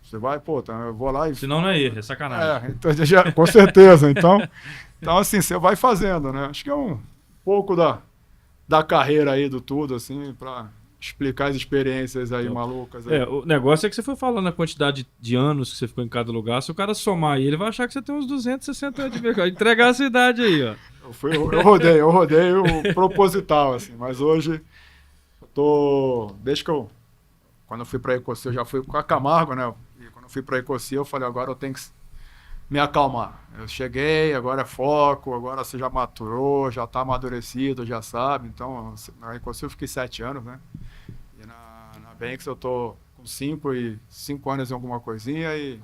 Você vai, pô, tá, eu vou lá e... Senão não é erro, é sacanagem. então, com certeza. Então, assim, você vai fazendo, né? Acho que é um pouco da carreira aí, do tudo, assim, para explicar as experiências aí malucas. Aí. O negócio é que você foi falando a quantidade de anos que você ficou em cada lugar. Se o cara somar aí, ele vai achar que você tem uns 260 anos de mercado. Entregar a cidade aí, ó. Eu rodei o proposital, assim, mas hoje eu tô... Quando eu fui para Ecocia, eu já fui com a Camargo, né? E quando eu fui para Ecocia, eu falei, agora eu tenho que me acalmar. Eu cheguei, agora é foco, agora você já maturou, já tá amadurecido, já sabe. Então, na Ecocia eu fiquei 7 anos, né? E na Banks eu tô com 5 anos em alguma coisinha e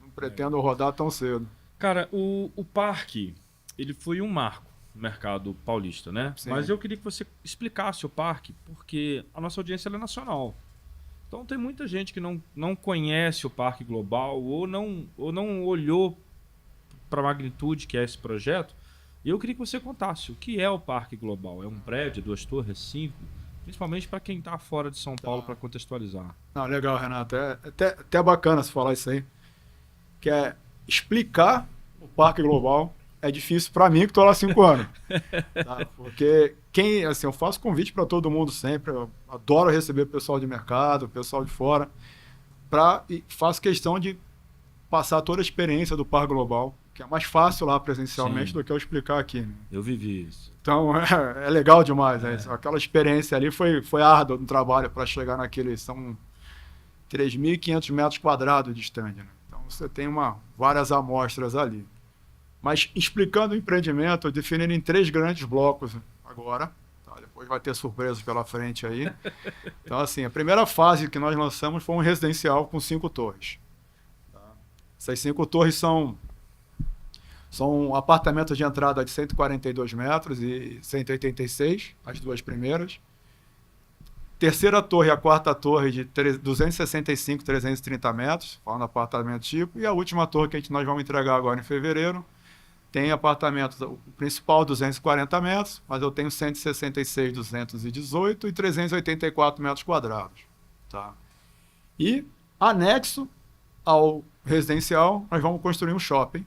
não pretendo rodar tão cedo. Cara, o parque, ele foi um marco no mercado paulista, né? Sim. Mas eu queria que você explicasse o parque, porque a nossa audiência ela é nacional. Então tem muita gente que não conhece o Parque Global ou não olhou para a magnitude que é esse projeto. E eu queria que você contasse o que é o Parque Global. É um prédio, 2 torres, 5? Principalmente para quem está fora de São Paulo, para contextualizar. Não, legal, Renato. É até bacana você falar isso aí. Que é explicar o Parque Global é difícil para mim, que estou lá há 5 anos. Tá? Porque assim, eu faço convite para todo mundo sempre. Eu adoro receber pessoal de mercado, pessoal de fora. E faço questão de passar toda a experiência do Parque Global, que é mais fácil lá presencialmente Sim. do que eu explicar aqui. Né? Eu vivi isso. Então, é legal demais. Né? Aquela experiência ali foi árdua no trabalho para chegar naqueles... São 3.500 metros quadrados de stand. Né? Então, você tem várias amostras ali. Mas explicando o empreendimento, definindo em 3 grandes blocos agora. Tá? Depois vai ter surpresas pela frente aí. Então, assim, a primeira fase que nós lançamos foi um residencial com 5 torres. Tá? Essas 5 torres são apartamentos de entrada de 142 metros e 186, as 2 primeiras. Terceira torre e a quarta torre de 265, 330 metros, falando apartamento tipo. E a última torre que nós vamos entregar agora em fevereiro, tem apartamentos, o principal 240 metros, mas eu tenho 166, 218 e 384 metros quadrados. Tá? E, anexo ao residencial, nós vamos construir um shopping.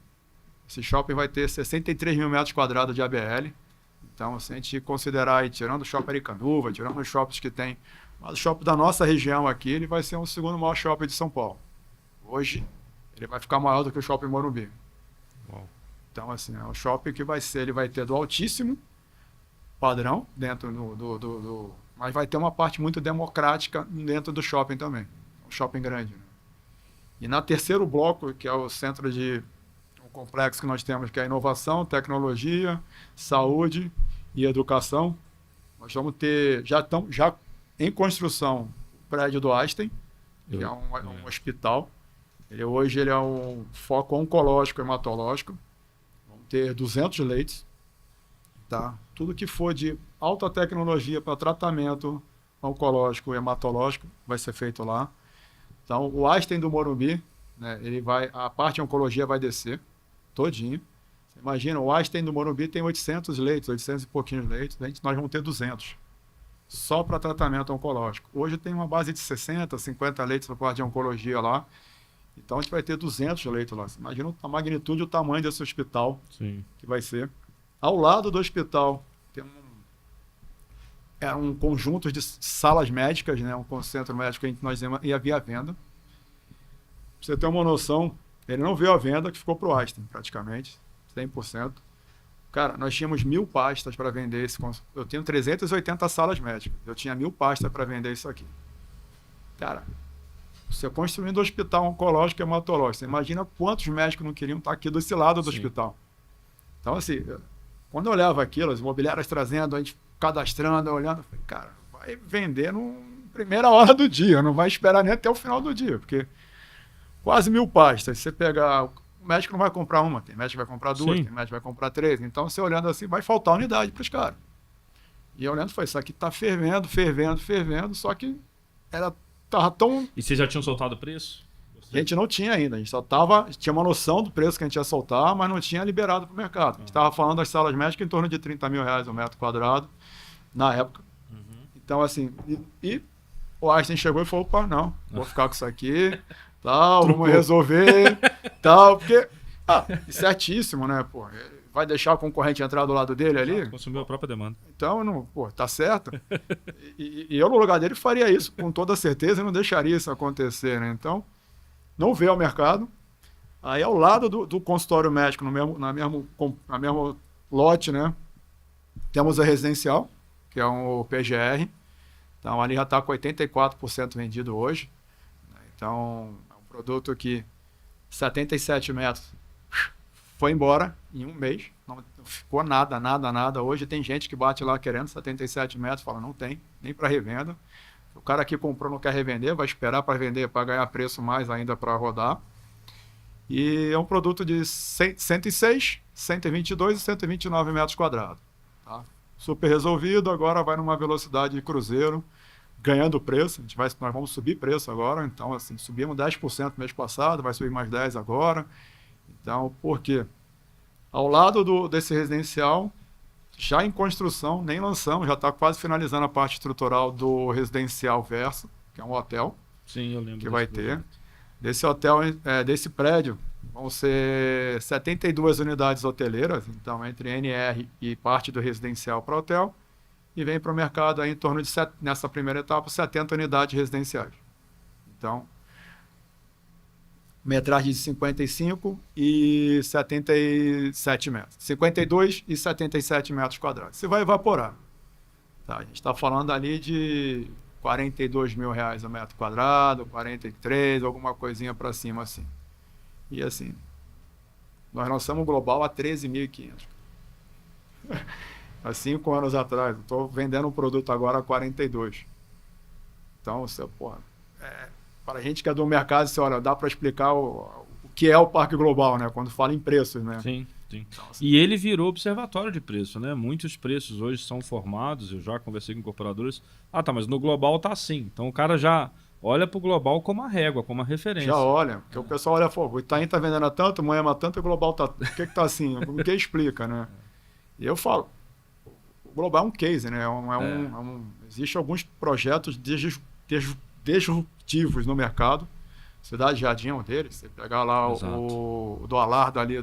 Esse shopping vai ter 63 mil metros quadrados de ABL. Então, se a gente considerar aí, tirando o shopping Aricanduva, tirando os shoppings que tem, mas o shopping da nossa região aqui, ele vai ser o segundo maior shopping de São Paulo. Hoje, ele vai ficar maior do que o shopping Morumbi. Uau. Então, assim, é um shopping que ele vai ter do altíssimo padrão dentro mas vai ter uma parte muito democrática dentro do shopping também. Um shopping grande. Né? E na terceiro bloco, que é o centro um complexo que nós temos, que é inovação, tecnologia, saúde e educação, nós vamos ter, já em construção, o prédio do Einstein, que é um hospital. Hoje ele é um foco oncológico, hematológico. Ter 200 leitos, tá? Tudo que for de alta tecnologia para tratamento oncológico e hematológico vai ser feito lá. Então, o Einstein do Morumbi, né, a parte de oncologia vai descer todinho. Você imagina, o Einstein do Morumbi tem 800 leitos, 800 e pouquinhos leitos, nós vamos ter 200, só para tratamento oncológico. Hoje tem uma base de 60, 50 leitos para parte de oncologia lá. Então, a gente vai ter 200 leitos lá. Você imagina a magnitude e o tamanho desse hospital. Sim. Que vai ser. Ao lado do hospital, tem um conjunto de salas médicas, né? Um centro médico que nós ia vir à venda. Pra você ter uma noção, ele não veio à venda, que ficou para o Einstein, praticamente, 100%. Cara, nós tínhamos 1.000 pastas para vender eu tenho 380 salas médicas. Eu tinha 1.000 pastas para vender isso aqui. Cara... Você construindo um hospital oncológico e hematológico. Você imagina quantos médicos não queriam estar aqui desse lado do hospital. Então, assim, quando eu olhava aquilo, as imobiliárias trazendo, a gente cadastrando, olhando, eu falei, cara, vai vender na primeira hora do dia, não vai esperar nem até o final do dia, porque quase 1.000 pastas. Você pegar, o médico não vai comprar uma, tem médico que vai comprar 2, tem médico que vai comprar 3. Então, você olhando assim, vai faltar unidade para os caras. E eu olhando, foi isso aqui está fervendo, só que tava tão... E vocês já tinham soltado o preço? A gente não tinha ainda, a gente só tinha uma noção do preço que a gente ia soltar, mas não tinha liberado para o mercado. A gente estava falando das salas médicas em torno de R$30 mil o metro quadrado na época. Então, assim, o Einstein chegou e falou, opa, não, vou ficar com isso aqui, tal, vamos resolver, tal, porque, certíssimo, né, pô, vai deixar o concorrente entrar do lado dele ali? Consumiu a própria demanda. Então, não, pô, tá certo. E eu, no lugar dele, faria isso com toda certeza e não deixaria isso acontecer, né? Então, não veio ao mercado. Aí, ao lado do consultório médico, na mesmo lote, né? Temos a residencial, que é um PGR. Então, ali já está com 84% vendido hoje. Então, é um produto que 77 metros foi embora em um mês. Não ficou nada. Hoje tem gente que bate lá querendo 77 metros, fala, não tem, nem para revenda. O cara que comprou não quer revender, vai esperar para vender, para ganhar preço mais ainda para rodar. E é um produto de 106, 122 e 129 metros quadrados. Tá? Super resolvido, agora vai numa velocidade de cruzeiro, ganhando preço. Nós vamos subir preço agora, então assim, subimos 10% no mês passado, vai subir mais 10% agora. Então, por quê? Ao lado desse residencial, já em construção, nem lançamos, já está quase finalizando a parte estrutural do Residencial Verso, que é um hotel. Sim, eu lembro. Que vai ter. Desse hotel, desse prédio, vão ser 72 unidades hoteleiras, então entre NR e parte do residencial para hotel, e vem para o mercado aí em torno de, nessa primeira etapa, 70 unidades residenciais. Então, metragem de 55 e 77 metros. 52 e 77 metros quadrados. Você vai evaporar. Tá? A gente está falando ali de R$42 mil o metro quadrado, 43, alguma coisinha para cima assim. E assim, nós lançamos o global a 13.500. Há 5 anos atrás. Estou vendendo um produto agora a 42. Então, você, porra, para a gente que é do mercado, você, olha, dá para explicar o que é o Parque Global, né? Quando fala em preços, né? Sim. Então, assim, e ele virou observatório de preço, né? Muitos preços hoje são formados, eu já conversei com incorporadores. Tá, mas no global tá assim. Então o cara já olha pro global como a régua, como a referência. Já olha, porque o pessoal olha, pô, o Itaim tá vendendo a tanto, o Moema tanto, e o global tá... Por que tá assim? O que explica, né? E eu falo, o global é um case, né? Existem alguns projetos disruptivos no mercado. Cidade Jardim é um deles. Você pegar lá o do Alarda ali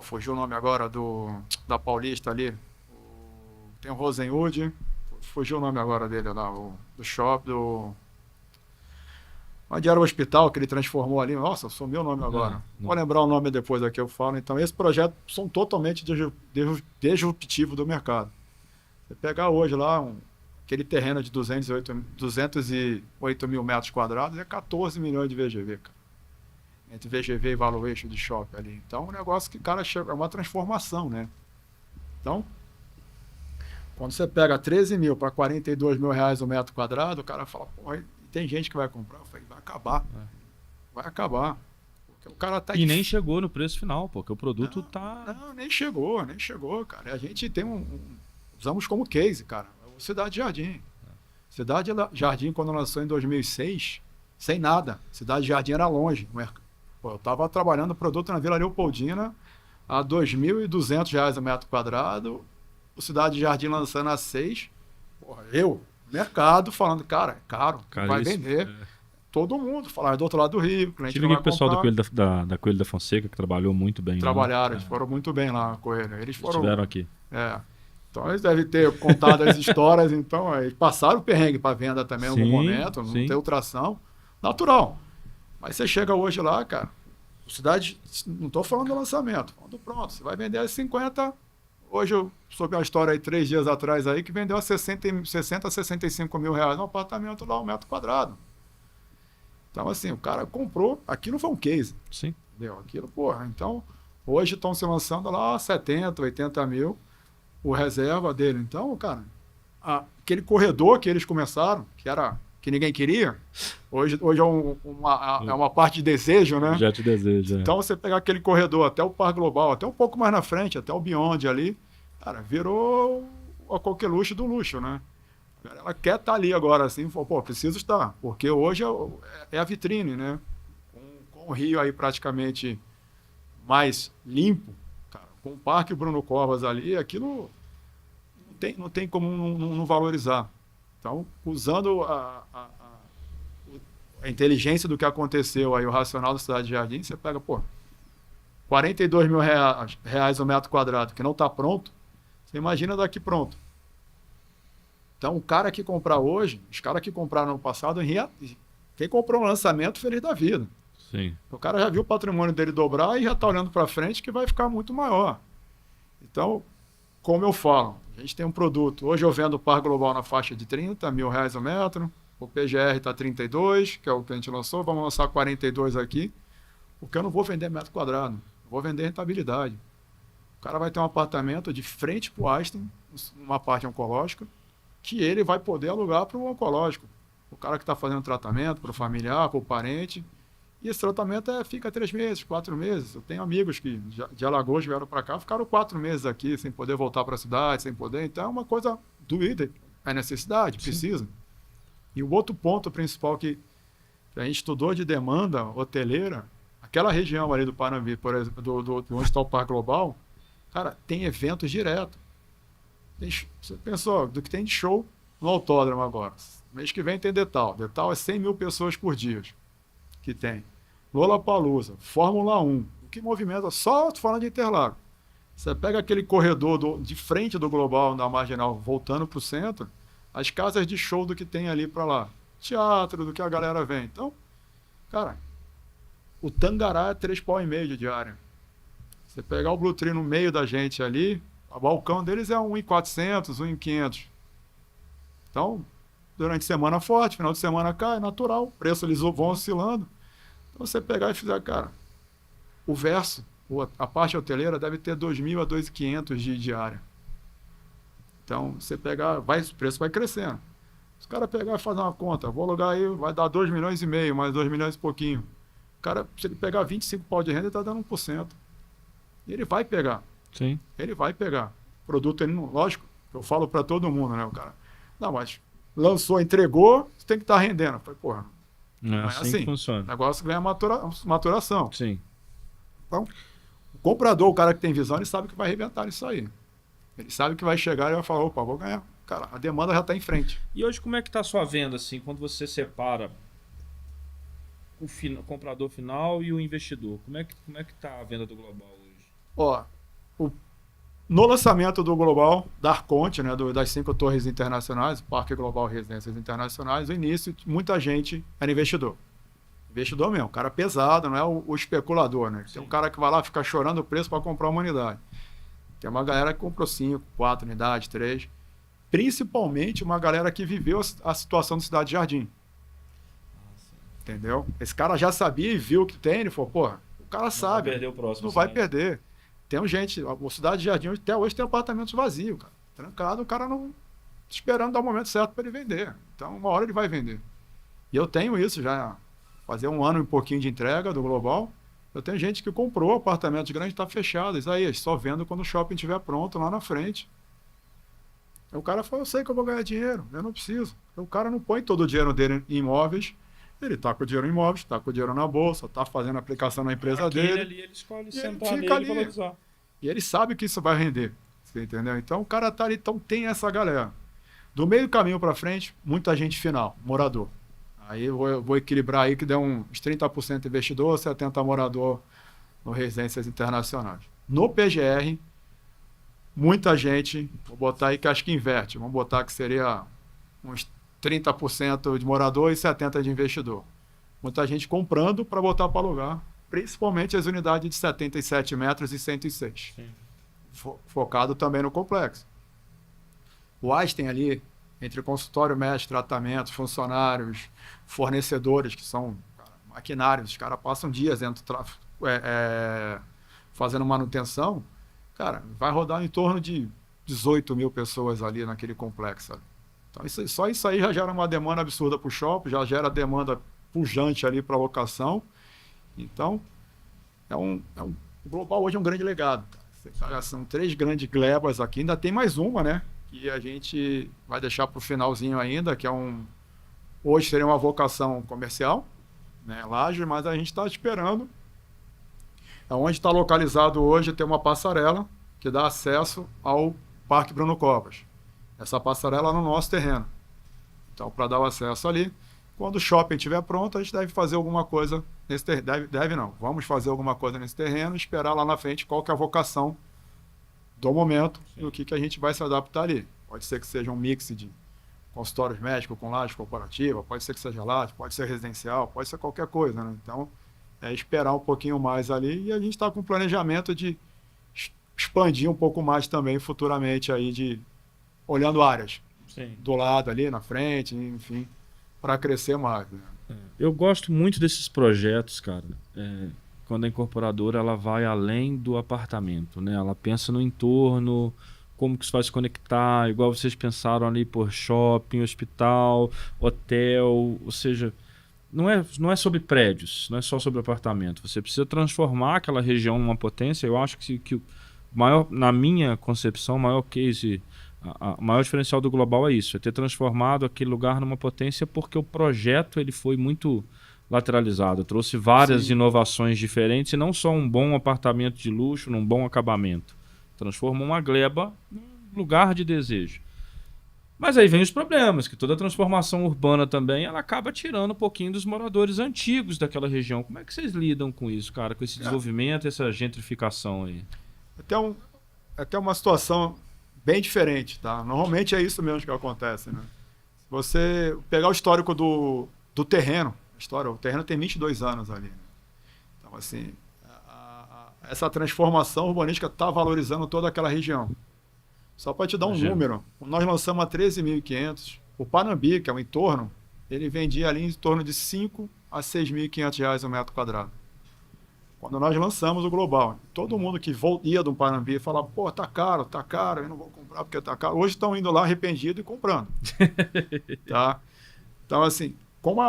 fugiu o nome agora da Paulista ali. Tem o Rosenwood. Fugiu o nome agora dele lá, do shopping, onde era o hospital que ele transformou ali. Nossa, sumiu o nome agora. Vou lembrar o nome depois aqui, eu falo. Então, esse projeto são totalmente disruptivos do mercado. Você pegar hoje lá aquele terreno de 208 mil metros quadrados, é 14 milhões de VGV, cara. Entre VGV e valuation de shopping ali. Então, é um negócio que, cara, é uma transformação, né? Então, quando você pega 13 mil para 42 mil reais o metro quadrado, o cara fala, porra, tem gente que vai comprar. Eu falei, vai acabar. Vai acabar. Porque o cara tá... E nem chegou no preço final, porque o produto Não, nem chegou, cara. A gente tem usamos como case, cara. Cidade Jardim. Cidade Jardim, quando lançou em 2006, sem nada. Cidade Jardim era longe. Pô, eu estava trabalhando produto na Vila Leopoldina a R$ 2.200 o metro quadrado. O Cidade Jardim lançando a 6. Porra, mercado, falando, cara, é caro, vai vender. Todo mundo falava do outro lado do Rio. Tive aqui com o pessoal da Coelho da Fonseca, que trabalhou muito bem. Trabalharam, eles foram muito bem lá, Coelho. Eles estiveram aqui. Então eles devem ter contado as histórias, então eles passaram o perrengue para venda também em algum momento, não tem tração, natural. Mas você chega hoje lá, cara, cidade, não estou falando do lançamento, falando pronto, você vai vender a 50. Hoje eu soube uma história aí 3 dias atrás aí que vendeu a 60 a 65 mil reais no apartamento lá, 1 metro quadrado. Então assim, o cara comprou, aquilo foi um case. Sim. Entendeu? Aquilo, porra, então hoje estão se lançando lá 70, 80 mil. O reserva dele. Então, cara, aquele corredor que eles começaram, que ninguém queria, hoje é uma parte de desejo, né? Já te desejo. Então, você pegar aquele corredor até o Parque Global, até um pouco mais na frente, até o Beyond ali, cara, virou a coqueluche do luxo, né? Ela quer estar ali agora, assim, pô, preciso estar, porque hoje é a vitrine, né? Com o Rio aí praticamente mais limpo, cara, com o Parque Bruno Covas ali, aquilo não tem como não valorizar. Então, usando a inteligência do que aconteceu aí, o racional da cidade de Jardim, você pega, pô, 42 mil reais o metro quadrado, que não está pronto, você imagina daqui pronto. Então, o cara que comprar hoje, os caras que compraram no passado, quem comprou um lançamento, feliz da vida. Sim. O cara já viu o patrimônio dele dobrar e já está olhando para frente que vai ficar muito maior. Então, como eu falo, a gente tem um produto. Hoje eu vendo o Par Global na faixa de 30 mil reais o metro. O PGR está 32, que é o que a gente lançou. Vamos lançar 42 aqui. Porque eu não vou vender metro quadrado. Eu vou vender rentabilidade. O cara vai ter um apartamento de frente para o Einstein, uma parte oncológica, que ele vai poder alugar para o oncológico. O cara que está fazendo tratamento, para o familiar, para o parente. E esse tratamento fica 3 meses, 4 meses. Eu tenho amigos que de Alagoas vieram para cá, ficaram 4 meses aqui, sem poder voltar para a cidade, sem poder. Então é uma coisa doída, é necessidade, precisa. E o outro ponto principal que a gente estudou de demanda hoteleira, aquela região ali do Panambi, por exemplo, onde está o Parque Global, cara, tem eventos direto. Você pensou do que tem de show no autódromo agora. Mês que vem tem Detal. Detal é 100 mil pessoas por dia que tem. Lollapalooza, Fórmula 1, o que movimenta, só falando de Interlagos. Você pega aquele corredor de frente do Global, da Marginal, voltando para o centro, as casas de show do que tem ali para lá. Teatro, do que a galera vem. Então, cara, o Tangará é 3,5 pau de diária. Você pegar o Blue Tree no meio da gente ali, o balcão deles é 1.400, 1.500. Então, durante a semana forte, final de semana cai, natural, o preço eles vão oscilando. Então, você pegar e fizer, cara, o verso, a parte hoteleira deve ter 2.000 a 2.500 de diária. Então, você pegar, o preço vai crescendo. Se o cara pegar e fazer uma conta, vou alugar aí, vai dar 2,5 milhões, mais 2 milhões e pouquinho. O cara, se ele pegar 25 pau de renda, ele está dando 1%. E ele vai pegar. Sim. Ele vai pegar. O produto, ele não, lógico, eu falo para todo mundo, né, o cara. Não, mas lançou, entregou, você tem que estar rendendo. Eu falei, porra, Não é assim que o funciona. negócio ganha maturação. Sim. Então, o comprador, o cara que tem visão, ele sabe que vai arrebentar isso aí. Ele sabe que vai chegar e vai falar, opa, vou ganhar. Cara, a demanda já está em frente. E hoje como é que está a sua venda, assim, quando você separa o comprador final e o investidor? Como é que está a venda do Global hoje? Ó, no lançamento do Global, da Arconte, né, das 5 torres internacionais, Parque Global Residências Internacionais, no início, muita gente era investidor. Investidor mesmo, cara pesado, não é o especulador, né? Tem um cara que vai lá ficar chorando o preço para comprar uma unidade. Tem uma galera que comprou 5, 4 unidades, 3. Principalmente uma galera que viveu a situação da Cidade de Jardim. Entendeu? Esse cara já sabia e viu o que tem, ele falou, porra, o cara sabe. Vai perder o próximo. Não vai perder. Tem gente, a Cidade de Jardim até hoje tem apartamentos vazios, cara. Trancado, o cara não esperando dar o momento certo para ele vender. Então, uma hora ele vai vender. E eu tenho isso já, fazer 1 ano e pouquinho de entrega do Global. Eu tenho gente que comprou apartamentos grandes e está fechado. Isso aí, só vendo quando o shopping estiver pronto lá na frente. O cara fala, eu sei que eu vou ganhar dinheiro, eu não preciso. O cara não põe todo o dinheiro dele em imóveis, ele está com o dinheiro em imóveis, está com o dinheiro na bolsa, está fazendo aplicação na empresa dele. Ali, ele escolhe e sentar ele fica nele ali. e valorizar. E ele sabe que isso vai render, você entendeu? Então o cara tá ali, então tem essa galera. Do meio do caminho para frente, muita gente final, morador. Aí eu vou equilibrar aí que deu uns 30% investidor, 70% morador no Residências Internacionais. No PGR, muita gente, vou botar aí que acho que inverte, vamos botar que seria uns 30% de morador e 70% de investidor. Muita gente comprando para botar para alugar, principalmente as unidades de 77 metros e 106. Focado também no complexo. O Einstein ali, entre consultório, mestre, tratamento, funcionários, fornecedores, que são maquinários, os caras passam dias dentro fazendo manutenção, cara, vai rodar em torno de 18 mil pessoas ali naquele complexo. Então, só isso aí já gera uma demanda absurda para o shopping, já gera demanda pujante ali para a locação. Então, o Global hoje é um grande legado. São 3 grandes glebas aqui, ainda tem mais uma, né? que a gente vai deixar para o finalzinho ainda, que é hoje seria uma vocação comercial, né, Lages, mas a gente está esperando. Onde está localizado hoje tem uma passarela que dá acesso ao Parque Bruno Covas. Essa passarela é no nosso terreno. Então, para dar o acesso ali, quando o shopping estiver pronto, a gente deve fazer alguma coisa nesse terreno. Deve não. Vamos fazer alguma coisa nesse terreno e esperar lá na frente qual que é a vocação do momento e o que a gente vai se adaptar ali. Pode ser que seja um mix de consultórios médicos com laje corporativa, pode ser que seja laje, pode ser residencial, pode ser qualquer coisa, né? Então, é esperar um pouquinho mais ali e a gente está com planejamento de expandir um pouco mais também futuramente aí, olhando áreas. Sim. Do lado ali, na frente, enfim, para crescer mais. Né? Eu gosto muito desses projetos, cara. Quando a incorporadora ela vai além do apartamento, né? Ela pensa no entorno, como que isso vai se conectar, igual vocês pensaram ali por shopping, hospital, hotel, ou seja, não é sobre prédios, não é só sobre apartamento. Você precisa transformar aquela região numa potência. Eu acho que o maior, na minha concepção, o maior case, o maior diferencial do Global é isso, é ter transformado aquele lugar numa potência, porque o projeto ele foi muito lateralizado, trouxe várias inovações diferentes e não só um bom apartamento de luxo, num bom acabamento. Transformou uma gleba num lugar de desejo. Mas aí vem os problemas, que toda transformação urbana também, ela acaba tirando um pouquinho dos moradores antigos daquela região. Como é que vocês lidam com isso, cara? Com esse desenvolvimento, essa gentrificação aí? Até uma situação bem diferente, tá? Normalmente é isso mesmo que acontece, né? Se você pegar o histórico do terreno, o terreno tem 22 anos ali, né? Então, assim, essa transformação urbanística está valorizando toda aquela região. Só para te dar um número, nós lançamos a 13.500. O Panambi, que é o entorno, ele vendia ali em torno de 5 a 6.500 reais o metro quadrado. Quando nós lançamos o Global, todo mundo que ia do Panambi falava, pô, tá caro, eu não vou comprar porque tá caro. Hoje estão indo lá arrependido e comprando. Tá? Então, assim, como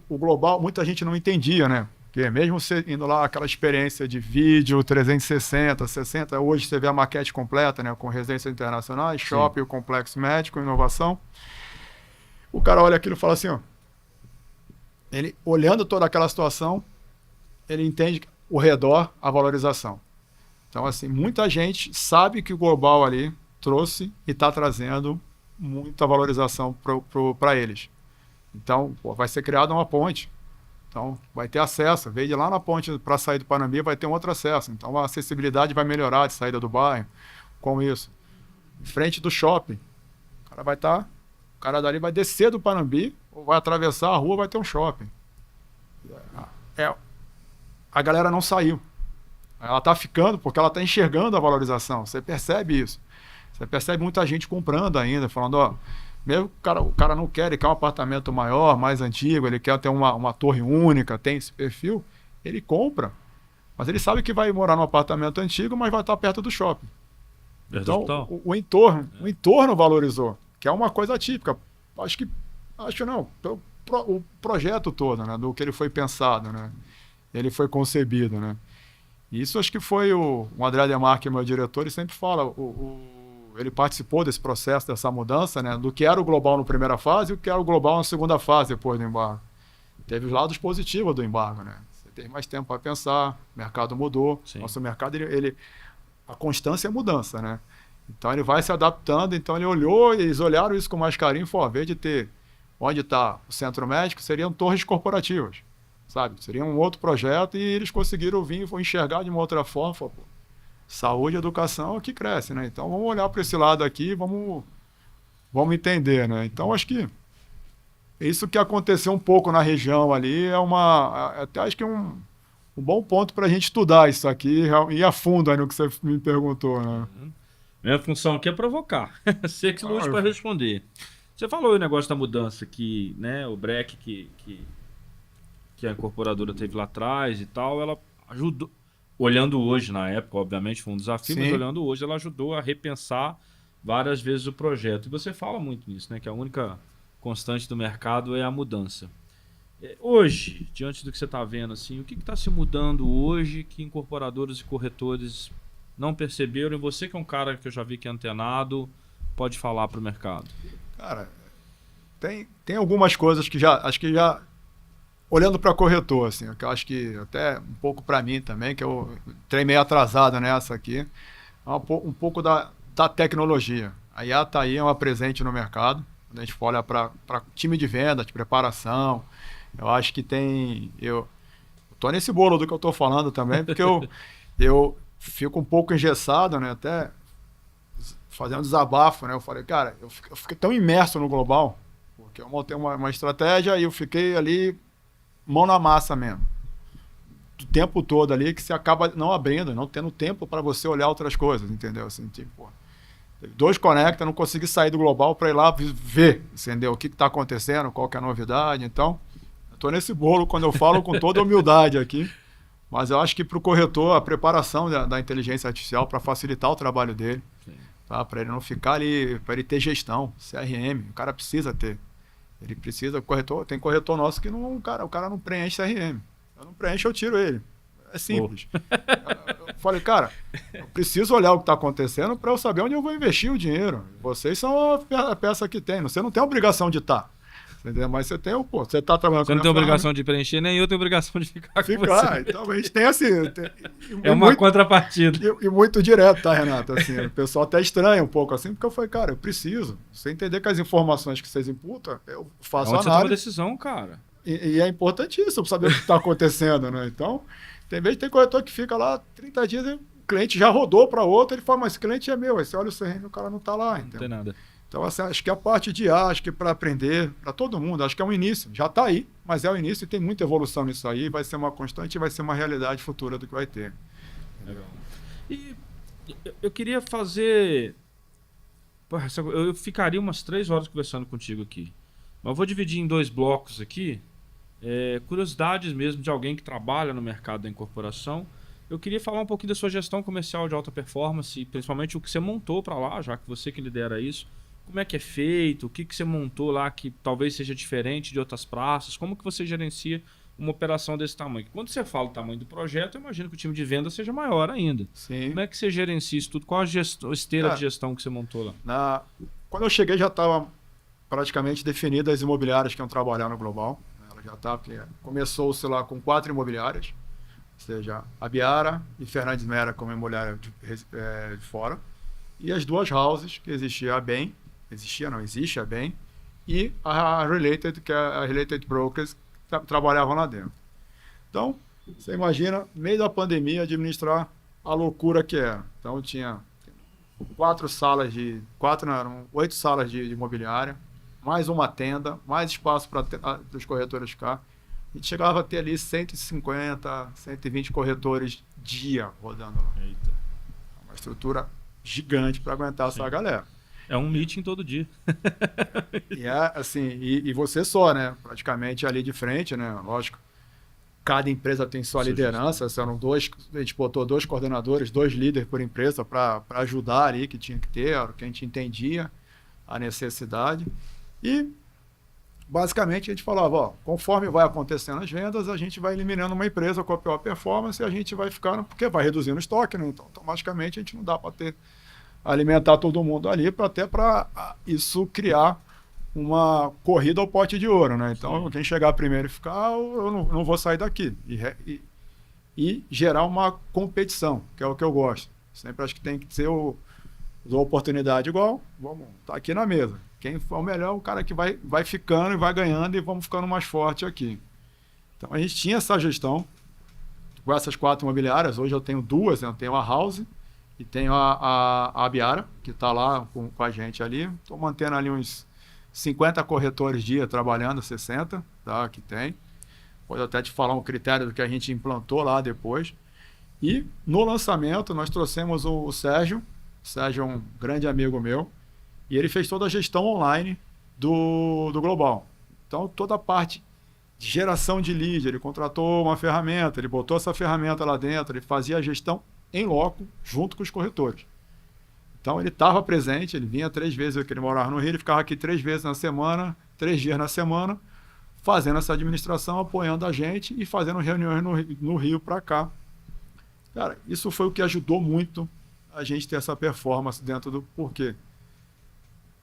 o Global, muita gente não entendia, né? Porque mesmo você indo lá, aquela experiência de vídeo 360, 60, hoje você vê a maquete completa, né? Com residências internacionais, shopping, o complexo médico, inovação. O cara olha aquilo e fala assim, ó. Ele, olhando toda aquela situação, ele entende o redor, a valorização. Então, assim, muita gente sabe que o Global ali trouxe e está trazendo muita valorização para eles. Então, vai ser criada uma ponte. Então, vai ter acesso. Veio de lá na ponte para sair do Panambi, vai ter um outro acesso. Então, a acessibilidade vai melhorar de saída do bairro com isso. Em frente do shopping, o cara dali vai descer do Panambi, ou vai atravessar a rua, vai ter um shopping. A galera não saiu. Ela está ficando porque ela está enxergando a valorização. Você percebe isso. Você percebe muita gente comprando ainda, falando, ó, mesmo o cara não quer, ele quer um apartamento maior, mais antigo, ele quer ter uma torre única, tem esse perfil, ele compra. Mas ele sabe que vai morar num apartamento antigo, mas vai estar perto do shopping. Então, o entorno valorizou, que é uma coisa atípica. Acho não, o projeto todo, né, do que ele foi pensado, né, ele foi concebido, né. Isso acho que foi o André Demarque, meu diretor, ele sempre fala, ele participou desse processo, dessa mudança, né, do que era o Global na primeira fase e o que era o Global na segunda fase depois do embargo. Teve os lados positivos do embargo, né? Você teve mais tempo para pensar, o mercado mudou. Sim. Nosso mercado, a constância é mudança, né? Então ele vai se adaptando, então eles olharam isso com mais carinho e falaram, ao invés de ter onde está o centro médico, seriam torres corporativas, sabe? Seria um outro projeto e eles conseguiram vir e enxergar de uma outra forma, pô, saúde e educação que cresce, né? Então vamos olhar para esse lado aqui, vamos entender, né? Então acho que isso que aconteceu um pouco na região ali até acho que é um bom ponto para a gente estudar isso aqui e ir a fundo aí no que você me perguntou, né? Minha função aqui é provocar. Você que lute para responder. Você falou o negócio da mudança que, né, o break que a incorporadora teve lá atrás e tal, ela ajudou. Olhando hoje, na época, obviamente, foi um desafio, Sim. Mas olhando hoje, ela ajudou a repensar várias vezes o projeto. E você fala muito nisso, né? Que a única constante do mercado é a mudança. Hoje, diante do que você está vendo, assim, o que está se mudando hoje que incorporadores e corretores não perceberam? E você que é um cara que eu já vi que é antenado, pode falar para o mercado? Cara, tem algumas coisas que acho que já olhando para corretor, assim, que eu acho que até um pouco para mim também, que eu entrei meio atrasado nessa aqui, é um pouco da tecnologia. A IA está aí, é uma presente no mercado. Quando a gente olha para time de venda, de preparação, eu acho que eu tô nesse bolo do que eu tô falando também, porque eu fico um pouco engessado, né? Até fazendo desabafo, né? Eu falei, cara, eu fiquei tão imerso no global, porque eu montei uma estratégia e eu fiquei ali mão na massa mesmo. O tempo todo ali, que você acaba não abrindo, não tendo tempo para você olhar outras coisas, entendeu? Assim, tipo, teve 2 conecta, não consegui sair do global para ir lá ver, entendeu? O que está acontecendo, qual que é a novidade. Então, eu tô nesse bolo quando eu falo com toda humildade aqui, mas eu acho que para o corretor, a preparação da inteligência artificial para facilitar o trabalho dele, tá? Para ele não ficar ali, para ele ter gestão, CRM, o cara precisa ter. Ele precisa, tem corretor nosso que o cara não preenche CRM. Eu não preencho, eu tiro ele. É simples. Eu falei, cara, eu preciso olhar o que está acontecendo para eu saber onde eu vou investir o dinheiro. Vocês são a peça que tem. Você não tem a obrigação de estar. Entendeu? Mas você tem você está trabalhando com. Você não tem obrigação de preencher, nem eu tenho obrigação de ficar com você. Então a gente tem assim. É uma contrapartida. E muito direto, tá, Renato? Assim, o pessoal até estranha um pouco assim, porque eu falei, cara, eu preciso. Você entender que as informações que vocês imputam, eu faço análise. Você toma decisão, cara. E é importantíssimo saber o que está acontecendo, né? Então, tem corretor que fica lá 30 dias e o cliente já rodou para outro, ele fala, mas esse cliente é meu. Aí você olha o CRM e o cara não está lá. Não tem nada. Então, assim, acho que a parte de IA, acho que para aprender, para todo mundo, acho que é um início. Já está aí, mas é o início e tem muita evolução nisso aí. Vai ser uma constante e vai ser uma realidade futura do que vai ter. Legal. E eu queria fazer... Porra, eu ficaria umas 3 horas conversando contigo aqui. Mas eu vou dividir em 2 blocos aqui. Curiosidades mesmo de alguém que trabalha no mercado da incorporação. Eu queria falar um pouquinho da sua gestão comercial de alta performance, principalmente o que você montou para lá, já que você que lidera isso. Como é que é feito? O que você montou lá que talvez seja diferente de outras praças? Como que você gerencia uma operação desse tamanho? Quando você fala o tamanho do projeto, eu imagino que o time de venda seja maior ainda. Sim. Como é que você gerencia isso tudo? Qual a esteira de gestão que você montou lá? Quando eu cheguei já estava praticamente definidas as imobiliárias que iam trabalhar no Global. Já tá, porque começou-se lá com 4 imobiliárias, ou seja, a Biara e Fernandes Mera como imobiliária de fora, e as 2 houses, que existe a BEM, e a Related, que é a Related Brokers, que trabalhavam lá dentro. Então, você imagina, no meio da pandemia, administrar a loucura que era. Então, tinha 8 salas de imobiliária, mais uma tenda, mais espaço para os corretores ficar. A gente chegava a ter ali 150, 120 corretores dia rodando lá. Eita. Uma estrutura gigante para aguentar essa galera. É um meeting todo dia. E você só, né? Praticamente ali de frente, né? Lógico, cada empresa tem sua liderança. A gente botou 2 coordenadores, 2 líderes por empresa para ajudar ali, que tinha que ter, era o que a gente entendia, a necessidade. E, basicamente, a gente falava, conforme vai acontecendo as vendas, a gente vai eliminando uma empresa com a pior performance e a gente vai ficando, porque vai reduzindo o estoque, né? Então, automaticamente, a gente não dá para alimentar todo mundo ali, até para isso criar uma corrida ao pote de ouro, né? Então, quem chegar primeiro e ficar, eu não vou sair daqui. E gerar uma competição, que é o que eu gosto. Sempre acho que tem que ser a oportunidade igual, vamos estar aqui na mesa. Quem for o melhor, o cara que vai ficando e vai ganhando e vamos ficando mais forte aqui. Então, a gente tinha essa gestão com essas 4 imobiliárias. Hoje eu tenho 2, né? Eu tenho a House e tenho a Biara, que está lá com a gente ali. Estou mantendo ali uns 50 corretores dia trabalhando, 60, tá? Que tem. Pode até te falar um critério do que a gente implantou lá depois. E no lançamento nós trouxemos o Sérgio. O Sérgio é um grande amigo meu. E ele fez toda a gestão online do Global. Então, toda a parte de geração de lead, ele contratou uma ferramenta, ele botou essa ferramenta lá dentro, ele fazia a gestão em loco, junto com os corretores. Então, ele estava presente, ele vinha 3 vezes, que ele morava no Rio, ele ficava aqui 3 vezes na semana, 3 dias na semana, fazendo essa administração, apoiando a gente e fazendo reuniões no Rio para cá. Cara, isso foi o que ajudou muito a gente ter essa performance dentro do... Por quê?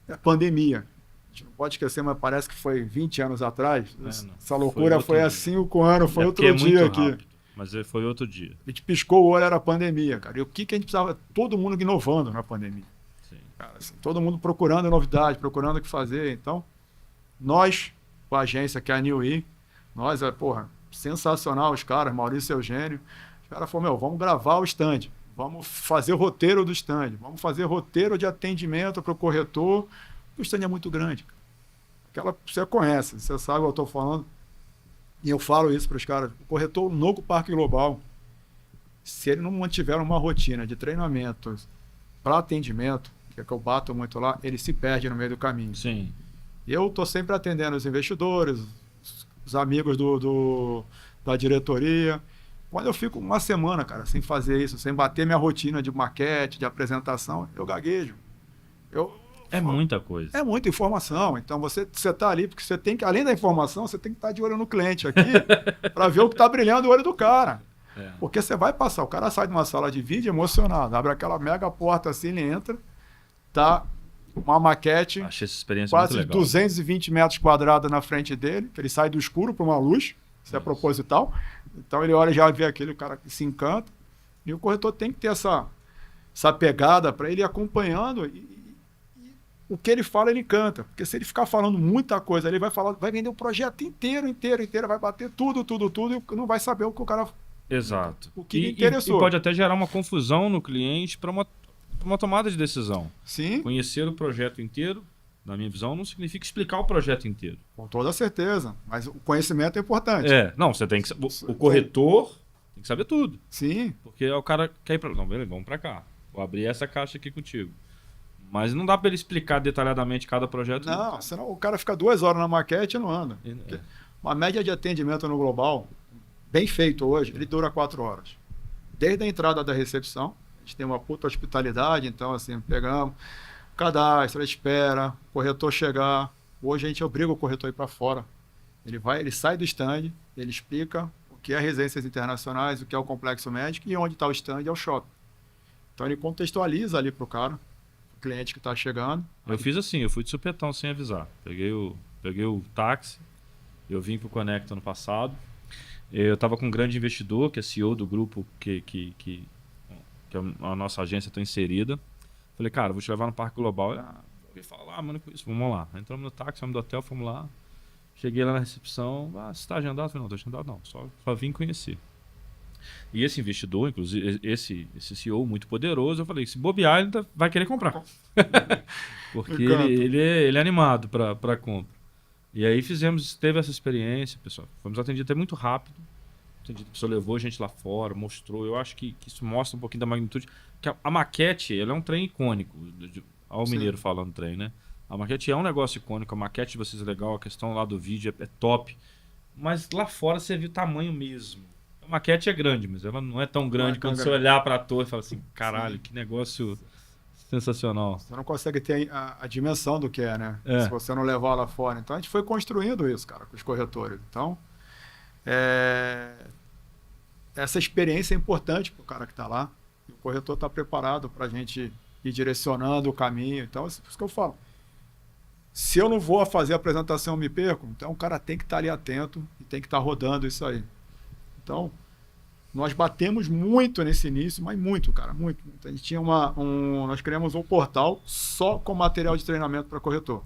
É pandemia. A gente não pode esquecer, mas parece que foi 20 anos atrás. não. Essa loucura foi há 5 anos, foi porque outro dia aqui. rápido, mas foi outro dia. A gente piscou o olho, era a pandemia, cara. E o que a gente precisava? Todo mundo inovando na pandemia. Sim. Cara, assim, todo mundo procurando novidade, procurando o que fazer. Então, nós, com a agência que é a New E, nós, sensacional os caras, Maurício e Eugênio. Os caras falaram, vamos gravar o stand, vamos fazer o roteiro do stand, vamos fazer roteiro de atendimento para o corretor. O stand é muito grande. Você conhece, você sabe o que eu estou falando. E eu falo isso para os caras. O corretor no Parque Global, se ele não mantiver uma rotina de treinamento para atendimento, que é que eu bato muito lá, ele se perde no meio do caminho. Sim. Eu estou sempre atendendo os investidores, os amigos da diretoria. Quando eu fico uma semana, cara, sem fazer isso, sem bater minha rotina de maquete, de apresentação, eu gaguejo. É muita coisa. É muita informação. Então você está ali, porque você tem que, além da informação, você tem que estar de olho no cliente aqui para ver o que está brilhando o olho do cara. Porque você vai passar, o cara sai de uma sala de vídeo emocionado, abre aquela mega porta assim, ele entra, tá uma maquete, Achei essa experiência quase muito legal. 220 metros quadrados na frente dele, que ele sai do escuro para uma luz, isso é proposital. Então ele olha e já vê aquele cara que se encanta. E o corretor tem que ter essa pegada para ele ir acompanhando e o que ele fala, ele canta. Porque se ele ficar falando muita coisa, ele vai vender o projeto inteiro, vai bater tudo, e não vai saber o que o cara... Exato. O que lhe interessou. E pode até gerar uma confusão no cliente para uma tomada de decisão. Sim. Conhecer o projeto inteiro, na minha visão, não significa explicar o projeto inteiro. Com toda certeza. Mas o conhecimento é importante. Não, você tem que... O corretor tem que saber tudo. Sim. Porque o cara quer ir para... Não, beleza, vamos para cá. Vou abrir essa caixa aqui contigo. Mas não dá para ele explicar detalhadamente cada projeto. Não, senão o cara fica 2 horas na maquete e não anda. Uma média de atendimento no global, bem feito hoje, ele dura 4 horas. Desde a entrada da recepção, a gente tem uma puta hospitalidade, então assim, pegamos, cadastro, espera, o corretor chegar. Hoje a gente obriga o corretor a ir para fora. Ele sai do stand, ele explica o que é residências internacionais, o que é o complexo médico e onde está o stand é o shopping. Então ele contextualiza ali para o cara, cliente que está chegando. Eu fiz assim, eu fui de supetão sem avisar. Peguei o táxi, eu vim pro Conecta no passado. Eu estava com um grande investidor, que é CEO do grupo que a nossa agência está inserida. Falei, cara, vou te levar no Parque Global. Ouvi falar, mano, com isso. Vamos lá. Entramos no táxi, fomos do hotel, fomos lá. Cheguei lá na recepção. Você está agendado? Falei, não, estou agendado não. Só vim conhecer. E esse investidor, inclusive, esse CEO muito poderoso, eu falei, se bobear, ele vai querer comprar. Porque ele é animado para compra. E aí teve essa experiência, pessoal. Fomos atendidos até muito rápido. A pessoa levou a gente lá fora, mostrou. Eu acho que isso mostra um pouquinho da magnitude. Que a maquete, ela é um trem icônico. Olha o mineiro falando trem, né? A maquete é um negócio icônico. A maquete de vocês é legal, a questão lá do vídeo é top. Mas lá fora você viu o tamanho mesmo. A maquete é grande, mas ela não é tão grande quando você olhar para a torre e falar assim, caralho, que negócio sensacional. Você não consegue ter a dimensão do que é, né? Se você não levar lá fora. Então a gente foi construindo isso, cara, com os corretores. Então, essa experiência é importante para o cara que está lá. E o corretor está preparado para a gente ir direcionando o caminho. Então, é isso que eu falo. Se eu não vou fazer a apresentação, eu me perco. Então o cara tem que estar ali atento e tem que estar rodando isso aí. Então, nós batemos muito nesse início, mas muito, cara, muito. A gente tinha nós criamos um portal só com material de treinamento para corretor.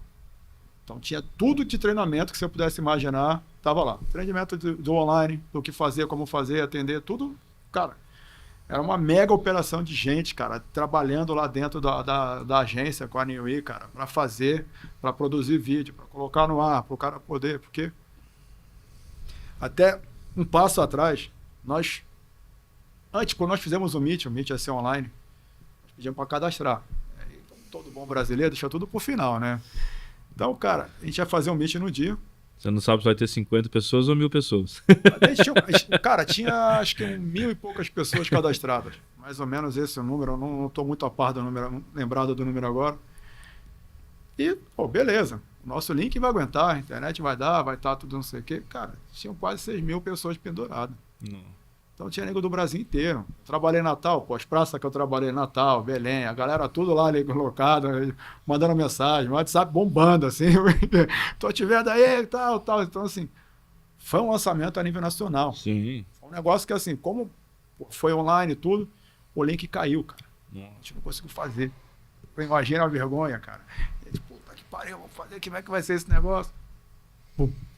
Então, tinha tudo de treinamento que você pudesse imaginar, estava lá. Treinamento do online, do que fazer, como fazer, atender, tudo. Cara, era uma mega operação de gente, cara, trabalhando lá dentro da agência com a New E, cara, para fazer, para produzir vídeo, para colocar no ar, para o cara poder, porque até um passo atrás, quando nós fizemos o Meet ia ser online, nós pedimos para cadastrar. Então, todo bom brasileiro deixa tudo pro final, né? Então, cara, a gente ia fazer um Meet no dia. Você não sabe se vai ter 50 pessoas ou 1.000 pessoas. Cara, tinha acho que 1.000 e poucas pessoas cadastradas. Mais ou menos esse é o número, eu não estou muito a par do número, lembrado do número agora. E, beleza. Nosso link vai aguentar, a internet vai dar, vai estar tudo não sei o quê. Cara, tinham quase 6.000 pessoas penduradas. Não. Então tinha nego do Brasil inteiro. Trabalhei em Natal, pô, as praças que eu trabalhei em Natal, Belém, a galera tudo lá ali colocada, mandando mensagem, WhatsApp bombando, assim, tô te vendo aí, tal, tal. Então, assim, foi um lançamento a nível nacional. Sim. Foi um negócio que, assim, como foi online e tudo, o link caiu, cara. A gente não conseguiu fazer. Imagina a vergonha, cara. A gente, puta que pariu, vamos fazer, como é que vai ser esse negócio?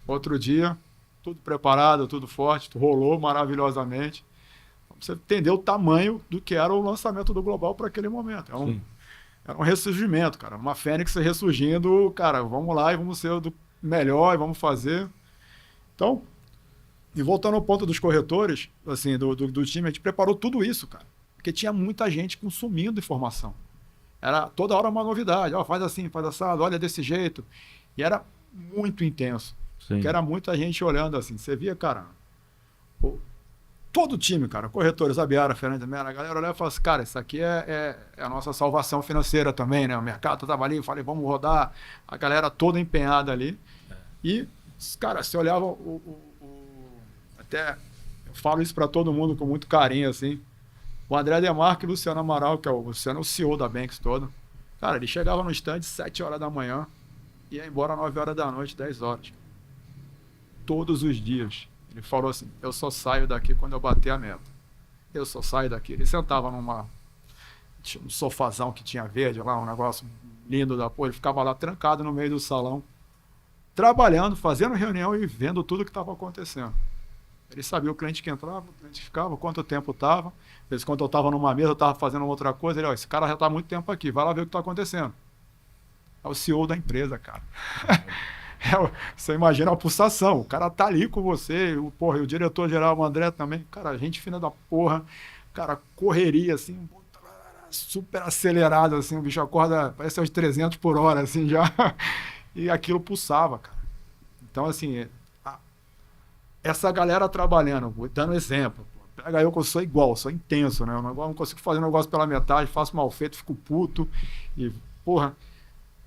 Outro dia, tudo preparado, tudo forte, rolou maravilhosamente. Você entendeu o tamanho do que era o lançamento do Global para aquele momento. Era um ressurgimento, cara. Uma fênix ressurgindo, cara, vamos lá e vamos ser o do melhor e vamos fazer. Então, e voltando ao ponto dos corretores, assim, do time, a gente preparou tudo isso, cara. Porque tinha muita gente consumindo informação. Era toda hora uma novidade. Ó, faz assim, faz assado, olha desse jeito. E era muito intenso. Sim. Porque era muita gente olhando assim. Você via, cara, todo o time, cara, corretores, Abiara, Fernandes Mera, a galera olhava e falava assim, cara, isso aqui é a nossa salvação financeira também, né? O mercado tava ali, eu falei, vamos rodar. A galera toda empenhada ali. E, cara, você olhava até, eu falo isso para todo mundo com muito carinho, assim. O André Demarque e o Luciano Amaral, que é o Luciano, é o CEO da Banks todo. Cara, ele chegava no stand 7 horas da manhã e ia embora 9 horas da noite, 10 horas. Todos os dias. Ele falou assim, eu só saio daqui quando eu bater a meta. Eu só saio daqui. Ele sentava tinha um sofazão que tinha verde lá, um negócio lindo da porra. Ele ficava lá trancado no meio do salão, trabalhando, fazendo reunião e vendo tudo que estava acontecendo. Ele sabia o cliente que entrava, o cliente que ficava, quanto tempo estava. Às vezes, quando eu estava numa mesa, eu estava fazendo outra coisa. Ele, ó, esse cara já está há muito tempo aqui, vai lá ver o que está acontecendo. É o CEO da empresa, cara. Você imagina a pulsação. O cara tá ali com você, e o diretor-geral, o André também. Cara, gente fina da porra. Cara, correria, assim, super acelerado, assim. O bicho acorda, parece aos 300 por hora, assim, já. E aquilo pulsava, cara. Então, assim, essa galera trabalhando, dando exemplo. Pega eu que eu sou igual, sou intenso, né? Eu não consigo fazer um negócio pela metade, faço mal feito, fico puto. E, porra,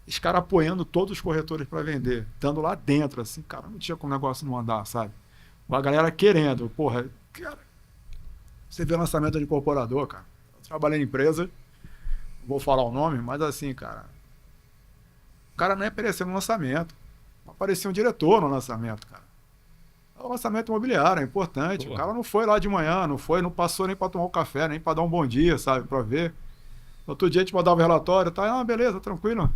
os caras apoiando todos os corretores para vender, estando lá dentro, assim, cara, não tinha como o negócio não andar, sabe? A galera querendo, porra, cara, você vê lançamento de incorporador, cara. Eu trabalhei em empresa, não vou falar o nome, mas assim, cara, o cara não ia aparecer no lançamento, aparecia um diretor no lançamento, cara. O lançamento imobiliário é importante. Pô. O cara não foi lá de manhã, não passou nem para tomar um café, nem para dar um bom dia, sabe, para ver. Outro dia a gente mandava o relatório, tá, beleza, tranquilo.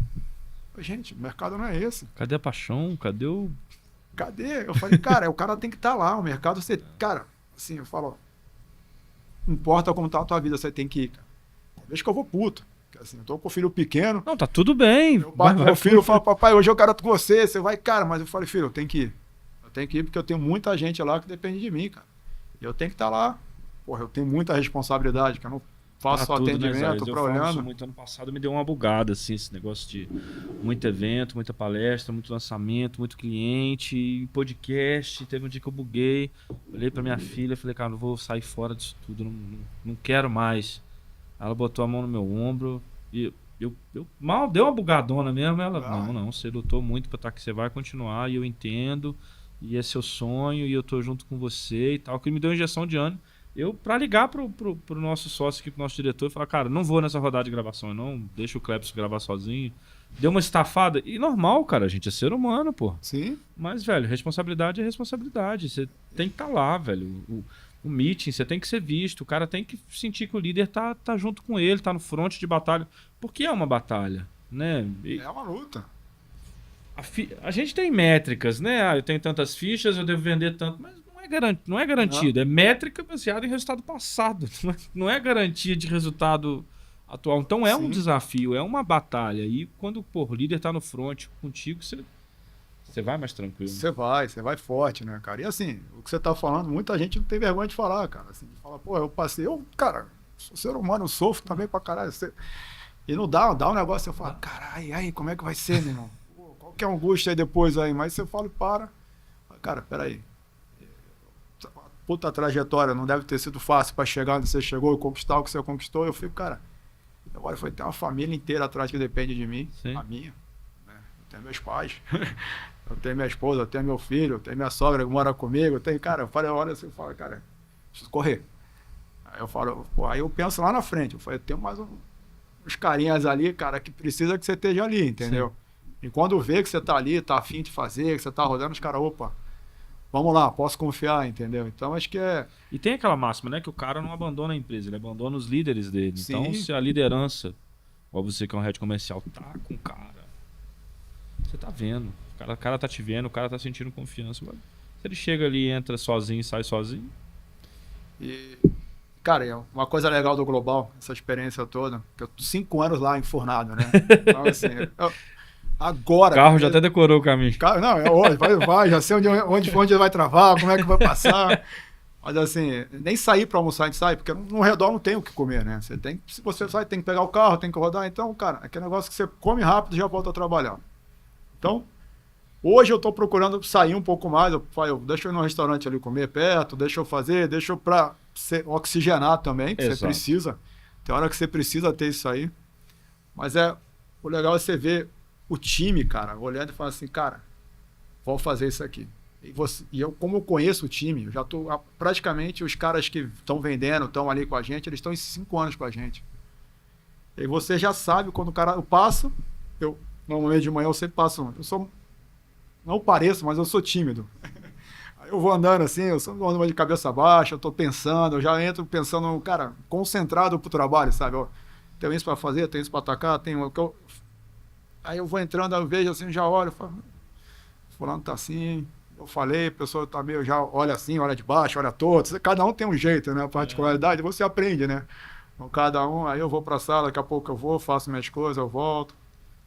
Gente, o mercado não é esse. Cadê a paixão? Cadê? Eu falei, cara, o cara tem que estar lá, o mercado, você, cara, assim, eu falo, não importa como tá a tua vida, você tem que ir, cara. Talvez que eu vou puto. Assim, eu tô com o filho pequeno. Não, tá tudo bem. Meu filho fala, papai, hoje eu quero com você vai, cara, mas eu falei, filho, eu tenho que ir. Eu tenho que ir porque eu tenho muita gente lá que depende de mim, cara. E eu tenho que estar lá. Porra, eu tenho muita responsabilidade, que eu não faço só atendimento, pra olhando. Muito ano passado me deu uma bugada, assim, esse negócio de muito evento, muita palestra, muito lançamento, muito cliente, podcast. Teve um dia que eu buguei, olhei pra minha filha e falei, cara, não vou sair fora disso tudo, não quero mais. Ela botou a mão no meu ombro e eu mal deu uma bugadona mesmo. Ela, não, você lutou muito pra estar aqui, você vai continuar e eu entendo. E é seu sonho, e eu tô junto com você e tal, que me deu injeção de ânimo. Eu, pra ligar pro nosso sócio aqui, pro nosso diretor, e falar, cara, não vou nessa rodada de gravação, não, deixa o Clepson gravar sozinho. Deu uma estafada. E normal, cara, a gente é ser humano, pô. Sim. Mas, velho, responsabilidade é responsabilidade. Você tem que estar lá, velho. O meeting, você tem que ser visto. O cara tem que sentir que o líder tá junto com ele, tá no fronte de batalha. Porque é uma batalha, né? É uma luta. A gente tem métricas, né? Eu tenho tantas fichas, eu devo vender tanto, mas não é garantido. Não. É métrica baseada em resultado passado. Não é garantia de resultado atual. Então é um desafio, é uma batalha. E quando o líder tá no front contigo, você vai mais tranquilo. Você vai forte, né, cara? E assim, o que você tá falando, muita gente não tem vergonha de falar, cara. Assim, de falar, pô, cara, sou ser humano, eu sofro também pra caralho. E não dá um negócio, você fala, caralho, aí, como é que vai ser, meu irmão? Que é um gosto aí depois aí, mas você fala e para. Cara, peraí. Puta trajetória, não deve ter sido fácil para chegar onde você chegou e conquistar o que você conquistou. Eu fico, cara, agora foi ter uma família inteira atrás que depende de mim, a minha. Né? Eu tenho meus pais, eu tenho minha esposa, eu tenho meu filho, eu tenho minha sogra que mora comigo, eu tenho, cara, eu falei, olha, você fala, cara, preciso correr. Aí eu falo, pô, aí eu penso lá na frente, eu falei, tem mais uns carinhas ali, cara, que precisa que você esteja ali, entendeu? Sim. E quando vê que você tá ali, tá afim de fazer, que você tá rodando, os caras, opa, vamos lá, posso confiar, entendeu? Então acho que é... E tem aquela máxima, né, que o cara não abandona a empresa, ele abandona os líderes dele. Sim. Então se a liderança, igual você que é um head comercial, tá com o cara, você tá vendo, o cara tá te vendo, o cara tá sentindo confiança. Se ele chega ali, entra sozinho e sai sozinho... E... Cara, é uma coisa legal do Global, essa experiência toda, que eu tô 5 anos lá enfurnado, né? Então, assim, agora... O carro já até decorou o caminho. Não, é hoje, vai, já sei onde vai travar, como é que vai passar. Mas assim, nem sair para almoçar a gente sai, porque no redor não tem o que comer, né? Se você sai, tem que pegar o carro, tem que rodar. Então, cara, aquele negócio que você come rápido e já volta a trabalhar. Então, hoje eu tô procurando sair um pouco mais. Deixa eu ir no restaurante ali comer perto, deixa eu para oxigenar também, que Exato. você precisa. Tem hora que você precisa ter isso aí. Mas o legal é você ver o time, cara, olhando e falando assim, cara, vou fazer isso aqui. E eu, como eu conheço o time, eu já tô praticamente os caras que estão vendendo, estão ali com a gente, eles estão em 5 anos com a gente. E você já sabe quando o cara... Eu passo, normalmente de manhã eu sempre passo, não pareço, mas eu sou tímido. Aí eu vou andando assim, eu só ando de cabeça baixa, eu tô pensando, eu já entro pensando, cara, concentrado pro trabalho, sabe? Ó, tenho isso para fazer, tenho isso para atacar, Aí eu vou entrando, eu vejo assim, já olho, falo, fulano tá assim, eu falei, a pessoa tá meio, já olha assim, olha de baixo, olha todo, cada um tem um jeito, né? A particularidade, você aprende, né? Então, cada um, aí eu vou pra sala, daqui a pouco eu vou, faço minhas coisas, eu volto.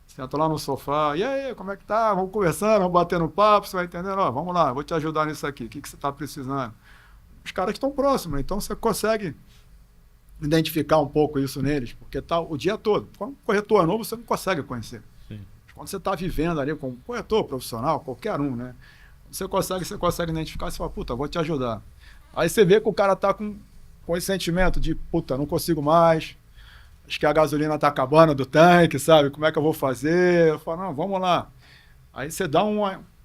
Sento lá no sofá, e aí, como é que tá? Vamos conversando, vamos batendo papo, você vai entendendo? Ó, vamos lá, vou te ajudar nisso aqui, o que você tá precisando? Os caras que estão próximos, então você consegue identificar um pouco isso neles, porque tá o dia todo. Quando um corretor é novo, você não consegue conhecer. Sim. Quando você está vivendo ali como corretor profissional, qualquer um, né? Você consegue identificar, você fala, puta, vou te ajudar. Aí você vê que o cara tá com esse sentimento de, puta, não consigo mais, acho que a gasolina tá acabando do tanque, sabe? Como é que eu vou fazer? Eu falo, não, vamos lá. Aí você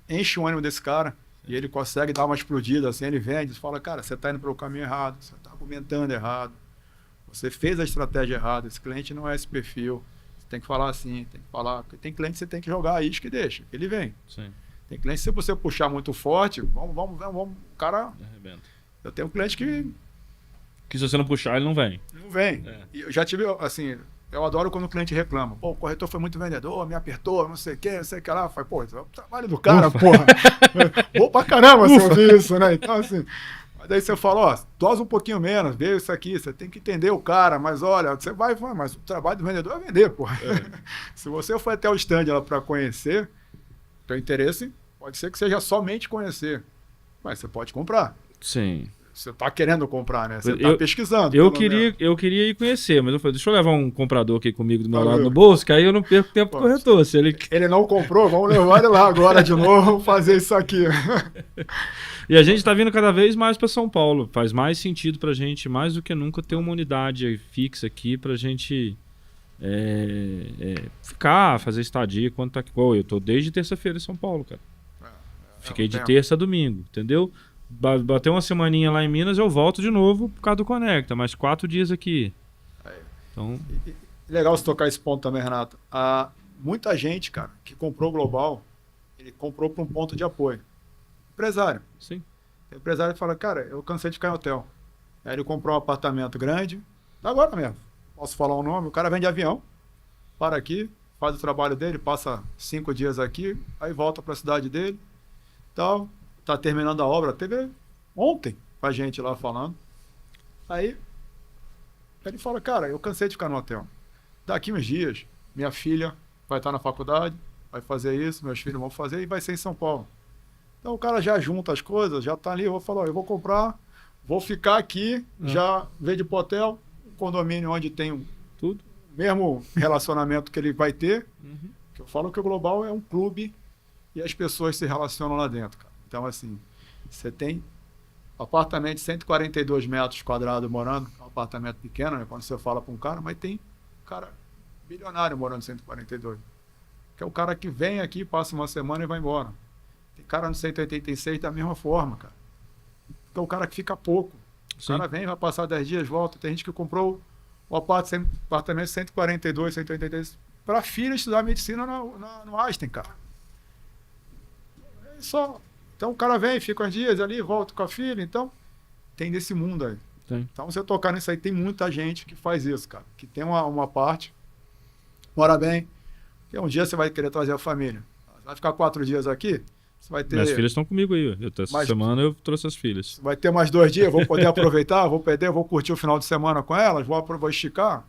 enche o ânimo desse cara e ele consegue dar uma explodida, assim, ele vende, você fala, cara, você tá indo pelo caminho errado, você tá argumentando errado, você fez a estratégia errada, esse cliente não é esse perfil, você tem que falar assim, tem que falar, porque tem cliente que você tem que jogar a isca e deixa, ele vem. Sim. Tem cliente, se você puxar muito forte, vamos, o cara... Arrebenta. Eu tenho um cliente que se você não puxar, ele não vem. não vem. É. E eu já tive, assim, eu adoro quando o cliente reclama. Pô, o corretor foi muito vendedor, me apertou, não sei o que, não sei o que lá. Eu falei, pô, isso é o trabalho do cara, porra. Bom pra caramba você ouvir isso, né? Então, assim, mas daí você fala, ó, dosa um pouquinho menos, vê isso aqui, você tem que entender o cara, mas olha, você vai, mas o trabalho do vendedor é vender, porra. É. Se você for até o stand lá pra conhecer, teu interesse pode ser que seja somente conhecer, mas você pode comprar. Sim. Você tá querendo comprar, né? Você tá pesquisando. Eu queria ir conhecer, mas eu falei, deixa eu levar um comprador aqui comigo do meu lado no bolso, que aí eu não perco tempo com o corretor. Se ele não comprou, vamos levar ele lá agora de novo, fazer isso aqui. E a gente tá vindo cada vez mais para São Paulo. Faz mais sentido pra gente, mais do que nunca, ter uma unidade fixa aqui pra gente ficar, fazer estadia quando tá aqui. Eu tô desde terça-feira em São Paulo, cara. Fiquei de terça a domingo, entendeu? Bateu uma semaninha lá em Minas, eu volto de novo por causa do Conecta, mais 4 dias aqui. Então... Legal você tocar esse ponto também, Renato. Muita gente, cara, que comprou o Global, ele comprou para um ponto de apoio. Empresário. Sim. O empresário fala, cara, eu cansei de ficar em hotel. Aí ele comprou um apartamento grande, agora mesmo, posso falar o nome, o cara vende avião, para aqui, faz o trabalho dele, passa 5 dias aqui, aí volta para a cidade dele, tal... Tá terminando a obra, teve ontem com a gente lá falando. Aí ele fala, cara, eu cansei de ficar no hotel. Daqui uns dias, minha filha vai estar na faculdade, vai fazer isso, meus filhos vão fazer e vai ser em São Paulo. Então o cara já junta as coisas, já tá ali, eu vou falar, eu vou comprar, vou ficar aqui, já veio de pro hotel, um condomínio onde tem tudo, o mesmo relacionamento que ele vai ter. Que eu falo que o Global é um clube e as pessoas se relacionam lá dentro, cara. Então, assim, você tem apartamento de 142 metros quadrados morando, um apartamento pequeno, né, quando você fala para um cara, mas tem um cara bilionário morando em 142, que é o cara que vem aqui, passa uma semana e vai embora. Tem cara no 186 da mesma forma, cara. Que é o cara que fica pouco. O cara vem, vai passar 10 dias, volta. Tem gente que comprou o apartamento 142, 183 para a filha estudar medicina no Einstein, cara. É só. Então o cara vem, fica uns dias ali, volta com a filha. Então, tem desse mundo aí. Tem. Então, você tocar nisso aí, tem muita gente que faz isso, cara. Que tem uma parte, mora bem, que um dia você vai querer trazer a família. Vai ficar 4 dias aqui, você vai ter... Minhas filhas estão comigo aí. Essa semana eu trouxe as filhas. Vai ter mais 2 dias, vou poder aproveitar, vou curtir o final de semana com elas, vou esticar.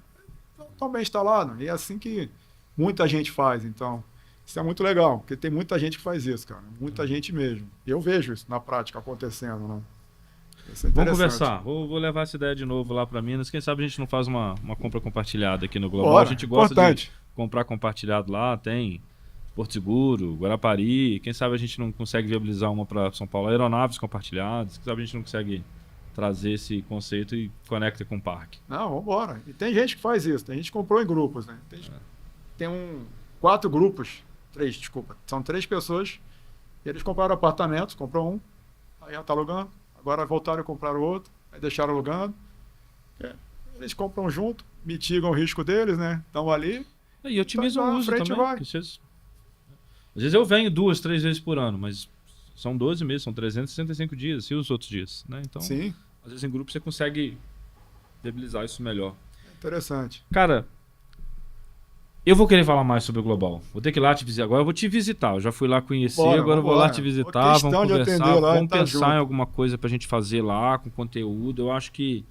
Estão bem instalados. E é assim que muita gente faz, então... Isso é muito legal, porque tem muita gente que faz isso, cara. Muita gente mesmo. E eu vejo isso na prática acontecendo, né? Isso é Vamos conversar. Vou levar essa ideia de novo lá para Minas. Quem sabe a gente não faz uma compra compartilhada aqui no Global. Bora, A gente gosta importante. de comprar compartilhado lá. Tem Porto Seguro, Guarapari. Quem sabe a gente não consegue viabilizar uma para São Paulo. Aeronaves compartilhadas. Quem sabe a gente não consegue trazer esse conceito e conecta com o parque. Não, vamos embora. E tem gente que faz isso. Tem gente que comprou em grupos, né? Tem 4 grupos. 3, desculpa. São 3 pessoas. E eles compraram apartamentos. Comprou um. Aí já tá alugando. Agora voltaram e compraram outro. Aí deixaram alugando. Eles compram junto. Mitigam o risco deles, né? Estão ali. E otimizam o uso também. Vai. Às vezes eu venho 2, 3 vezes por ano, mas são 12 meses, são 365 dias. E os outros dias, né? Então, Sim. Às vezes em grupo você consegue viabilizar isso melhor. Interessante. Cara, eu vou querer falar mais sobre o Global. Vou ter que ir lá te visitar. Agora eu vou te visitar. Eu já fui lá conhecer, agora eu vou lá te visitar. Vamos conversar, lá, vamos tá pensar junto. em alguma coisa pra gente fazer lá, com conteúdo. Eu acho que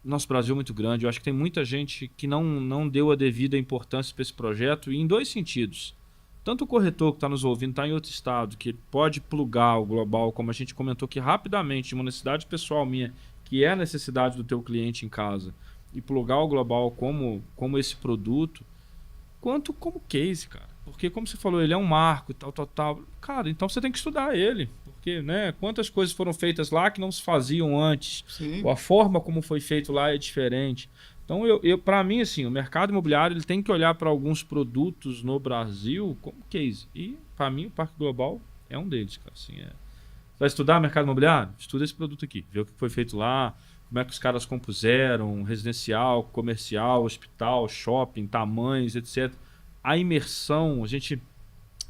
nosso Brasil é muito grande. Eu acho que tem muita gente que não deu a devida importância para esse projeto, e em 2 sentidos. Tanto o corretor que está nos ouvindo está em outro estado, que pode plugar o Global, como a gente comentou aqui rapidamente, de uma necessidade pessoal minha, que é a necessidade do teu cliente em casa, e plugar o Global como esse produto, quanto como case, cara. Porque, como você falou, ele é um marco e tal. Cara, então você tem que estudar ele. Porque, né, quantas coisas foram feitas lá que não se faziam antes. Sim. A forma como foi feito lá é diferente. Então, para mim, assim, o mercado imobiliário ele tem que olhar para alguns produtos no Brasil como case. E, para mim, o Parque Global é um deles, cara. Assim, vai estudar mercado imobiliário? Estuda esse produto aqui. Vê o que foi feito lá, como é que os caras compuseram, residencial, comercial, hospital, shopping, tamanhos, etc. A imersão,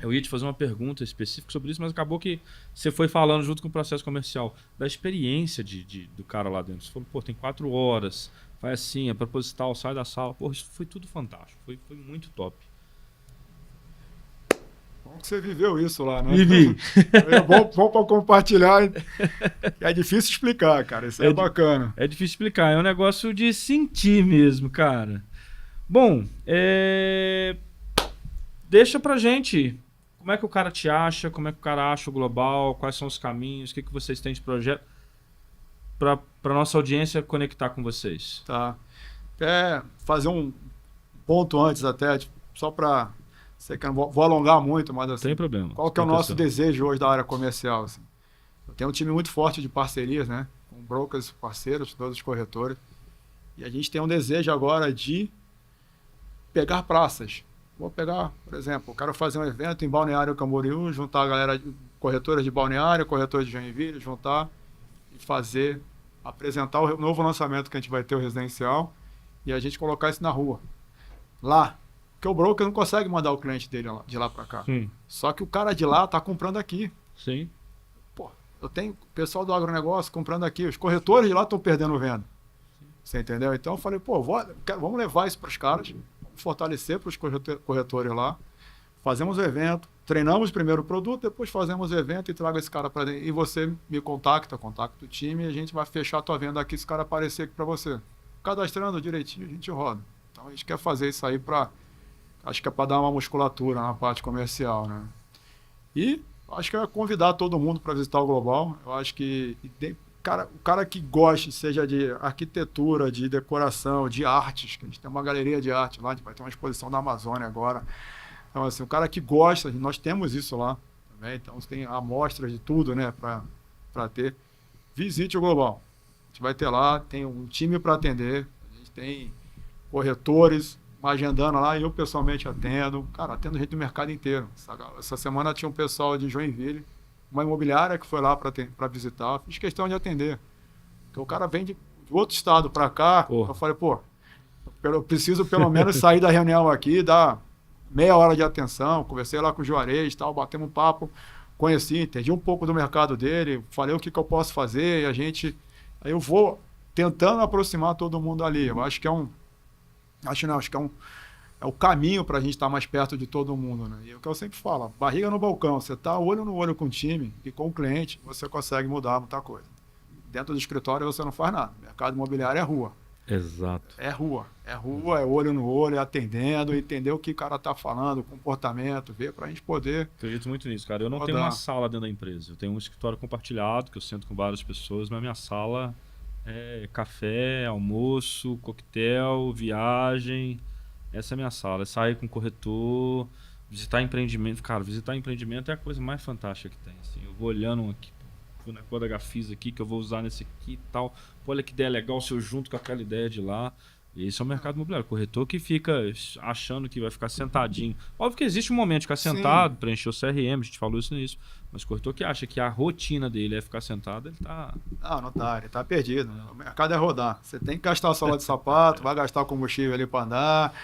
eu ia te fazer uma pergunta específica sobre isso, mas acabou que você foi falando junto com o processo comercial, da experiência do cara lá dentro. Você falou, pô, tem 4 horas, vai assim, é proposital, sai da sala. Pô, isso foi tudo fantástico, foi muito top. Bom que você viveu isso lá, né? Vivi. É bom para compartilhar. É difícil explicar, cara. Isso é bacana. É difícil explicar, é um negócio de sentir mesmo, cara. Bom, deixa pra gente como é que o cara te acha, como é que o cara acha o Global, quais são os caminhos, o que vocês têm de projeto para nossa audiência conectar com vocês. Tá. Quer fazer um ponto antes até, só para... Sei que eu não vou alongar muito, mas assim, Tem problema. qual que é o nosso desejo hoje da área comercial? Assim? Eu tenho um time muito forte de parcerias, né? Com brokers, parceiros, todos os corretores. E a gente tem um desejo agora de pegar praças. Vou pegar, por exemplo, eu quero fazer um evento em Balneário Camboriú, juntar a galera de corretores de Balneário, corretores de Joinville, juntar e apresentar o novo lançamento que a gente vai ter, o residencial, e a gente colocar isso na rua. Lá. Porque o broker não consegue mandar o cliente dele de lá para cá. Sim. Só que o cara de lá está comprando aqui. Sim. Pô, eu tenho o pessoal do agronegócio comprando aqui. Os corretores de lá estão perdendo venda. Você entendeu? Então eu falei, pô, vamos levar isso para os caras, vamos fortalecer para os corretores lá. Fazemos o evento, treinamos primeiro o produto, depois fazemos o evento e trago esse cara para dentro. E você me contacta o time, e a gente vai fechar a tua venda aqui se o cara aparecer aqui para você. Cadastrando direitinho, a gente roda. Então a gente quer fazer isso aí acho que é para dar uma musculatura na parte comercial, né? E acho que é convidar todo mundo para visitar o Global. Eu acho que o cara que goste, seja de arquitetura, de decoração, de artes, que a gente tem uma galeria de arte lá, a gente vai ter uma exposição da Amazônia agora. Então, assim, o cara que gosta, nós temos isso lá também, então tem amostras de tudo, né, para ter. Visite o Global. A gente vai ter lá, tem um time para atender, a gente tem corretores agendando lá, eu pessoalmente atendo. Cara, atendo gente do mercado inteiro. Essa semana tinha um pessoal de Joinville uma imobiliária que foi lá para visitar, fiz questão de atender. Porque o cara vem de outro estado para cá, eu falei, pô, eu preciso pelo menos sair da reunião aqui, dar meia hora de atenção, conversei lá com o Juarez, tal, batemos um papo, conheci, entendi um pouco do mercado dele, falei o que eu posso fazer, e aí eu vou tentando aproximar todo mundo ali. Eu acho que é o caminho para a gente estar mais perto de todo mundo, né? E é o que eu sempre falo, barriga no balcão, você está olho no olho com o time e com o cliente, você consegue mudar muita coisa. Dentro do escritório você não faz nada. Mercado imobiliário é rua. Exato. É rua, é olho no olho, é atendendo, entender o que o cara está falando, o comportamento, ver para a gente poder... Acredito muito nisso, cara. Eu não tenho uma sala dentro da empresa. Eu tenho um escritório compartilhado, que eu sento com várias pessoas, mas minha sala é café, almoço, coquetel, viagem. Essa é a minha sala. É sair com o corretor, visitar empreendimento. Cara, visitar empreendimento é a coisa mais fantástica que tem. Assim, eu vou olhando aqui, vou na cor da Gafisa aqui, que eu vou usar nesse aqui e tal. Pô, olha que ideia legal se eu junto com aquela ideia de lá. E esse é o mercado imobiliário. Corretor que fica achando que vai ficar sentadinho. Óbvio que existe um momento de ficar sentado, preencher o CRM, a gente falou isso nisso. Mas corretor que acha que a rotina dele é ficar sentado, ele tá... Não tá, ele tá perdido. O mercado é rodar. Você tem que gastar a sola de sapato, vai gastar o combustível ali para andar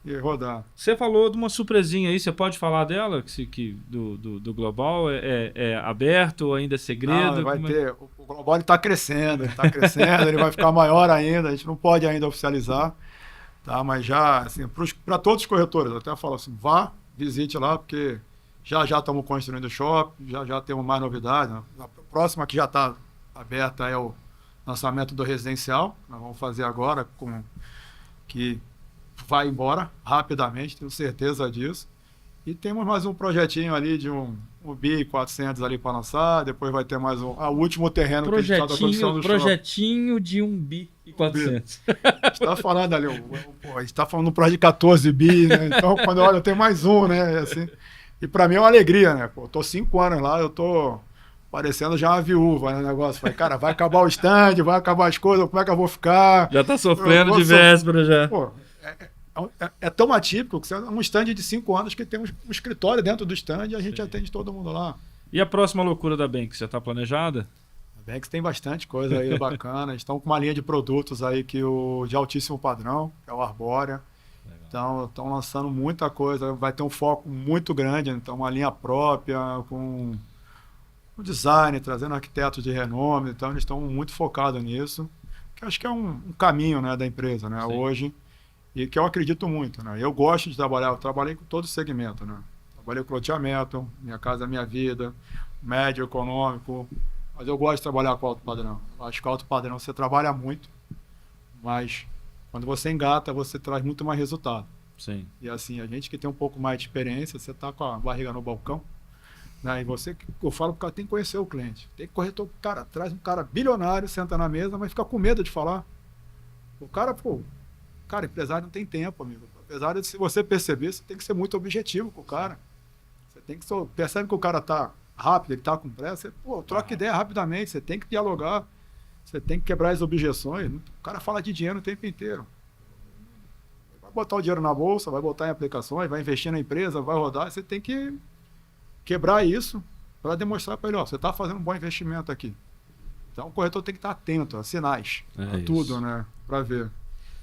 e rodar. Você falou de uma surpresinha aí, você pode falar dela? Do Global é aberto ou ainda é segredo? Não, vai ter. O Global está crescendo, ele vai ficar maior ainda, a gente não pode ainda oficializar, tá? Mas já, assim, para todos os corretores, eu até falo assim, vá, visite lá, porque já estamos construindo o shopping, já temos mais novidades. Né? A próxima que já está aberta é o lançamento do residencial, nós vamos fazer agora, que vai embora rapidamente, tenho certeza disso. E temos mais um projetinho ali de um BI 400 ali para lançar, depois vai ter mais o último terreno que a gente está da construção do projetinho de um BI 400. A gente está falando ali, a gente está falando de um projeto de 14 bi, né? Então, quando eu olho, eu tenho mais um, né? Assim, e para mim é uma alegria, né? Pô, eu tô 5 anos lá, eu tô parecendo já uma viúva, né? O negócio. Falei, cara, vai acabar o stand, vai acabar as coisas, como é que eu vou ficar? Já tá sofrendo de véspera já. Pô, é tão atípico que é um stand de 5 anos que tem um escritório dentro do stand e a gente atende todo mundo lá. E a próxima loucura da Banks, já está planejada? A Banks tem bastante coisa aí bacana. Estão com uma linha de produtos aí de altíssimo padrão, que é o Arbórea. Então, estão lançando muita coisa. Vai ter um foco muito grande, então uma linha própria, com o design, trazendo arquitetos de renome. Então, eles estão muito focados nisso. Que acho que é um caminho, né, da empresa, né, hoje. E que eu acredito muito, né? Eu gosto de trabalhar, eu trabalhei com todo segmento, né? Trabalhei com loteamento, Minha Casa Minha Vida, médio, econômico, mas eu gosto de trabalhar com alto padrão. Eu acho que alto padrão você trabalha muito, mas quando você engata, você traz muito mais resultado. Sim. E assim, a gente que tem um pouco mais de experiência, você tá com a barriga no balcão, né? E eu falo que o cara tem que conhecer o cliente. Tem que corretor, cara, traz um cara bilionário, senta na mesa, mas fica com medo de falar. O cara, Cara, empresário não tem tempo, amigo. Apesar de, se você perceber, você tem que ser muito objetivo com o cara. Você tem que percebe que o cara tá rápido, ele tá com pressa, você, troca ideia rapidamente, você tem que dialogar, você tem que quebrar as objeções. O cara fala de dinheiro o tempo inteiro. Vai botar o dinheiro na bolsa, vai botar em aplicações, vai investir na empresa, vai rodar, você tem que quebrar isso para demonstrar para ele, você tá fazendo um bom investimento aqui. Então o corretor tem que estar atento a sinais, a tudo, né, para ver.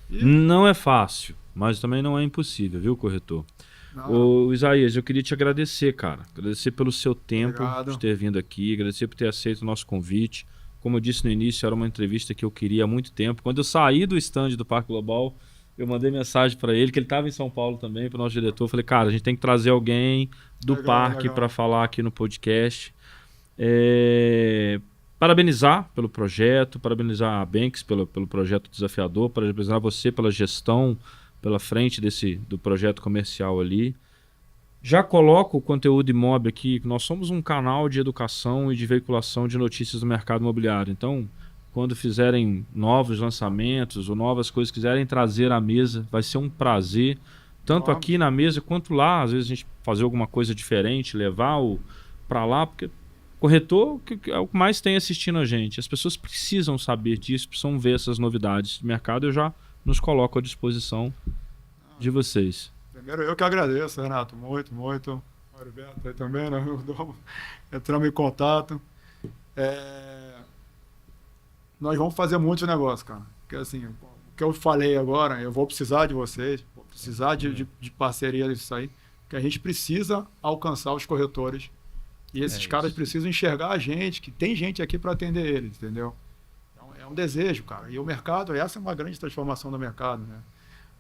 Não é fácil, mas também não é impossível, viu, corretor? Ô, Isaías, eu queria te agradecer, cara. Agradecer pelo seu tempo de ter vindo aqui, agradecer por ter aceito o nosso convite. Como eu disse no início, era uma entrevista que eu queria há muito tempo. Quando eu saí do stand do Parque Global, eu mandei mensagem para ele, que ele estava em São Paulo também, para o nosso diretor. Eu falei, cara, a gente tem que trazer alguém do parque para falar aqui no podcast. Parabenizar pelo projeto, parabenizar a Banks pelo projeto desafiador, parabenizar você pela gestão, pela frente do projeto comercial ali. Já coloco o conteúdo imóvel aqui, nós somos um canal de educação e de veiculação de notícias do mercado imobiliário. Então, quando fizerem novos lançamentos ou novas coisas que quiserem trazer à mesa, vai ser um prazer, tanto aqui na mesa quanto lá, às vezes a gente fazer alguma coisa diferente, levar para lá, porque corretor é o que mais tem assistindo a gente. As pessoas precisam saber disso, precisam ver essas novidades do mercado. Eu já nos coloco à disposição de vocês. Primeiro, eu que agradeço, Renato, muito, muito. Mário Beto aí também, né? Entramos em contato. Nós vamos fazer muitos negócios, cara. Porque assim, o que eu falei agora, eu vou precisar de vocês, vou precisar de parceria nisso aí, porque a gente precisa alcançar os corretores. E esses caras precisam enxergar a gente, que tem gente aqui para atender eles, entendeu? É um desejo, cara. E o mercado, essa é uma grande transformação do mercado, né?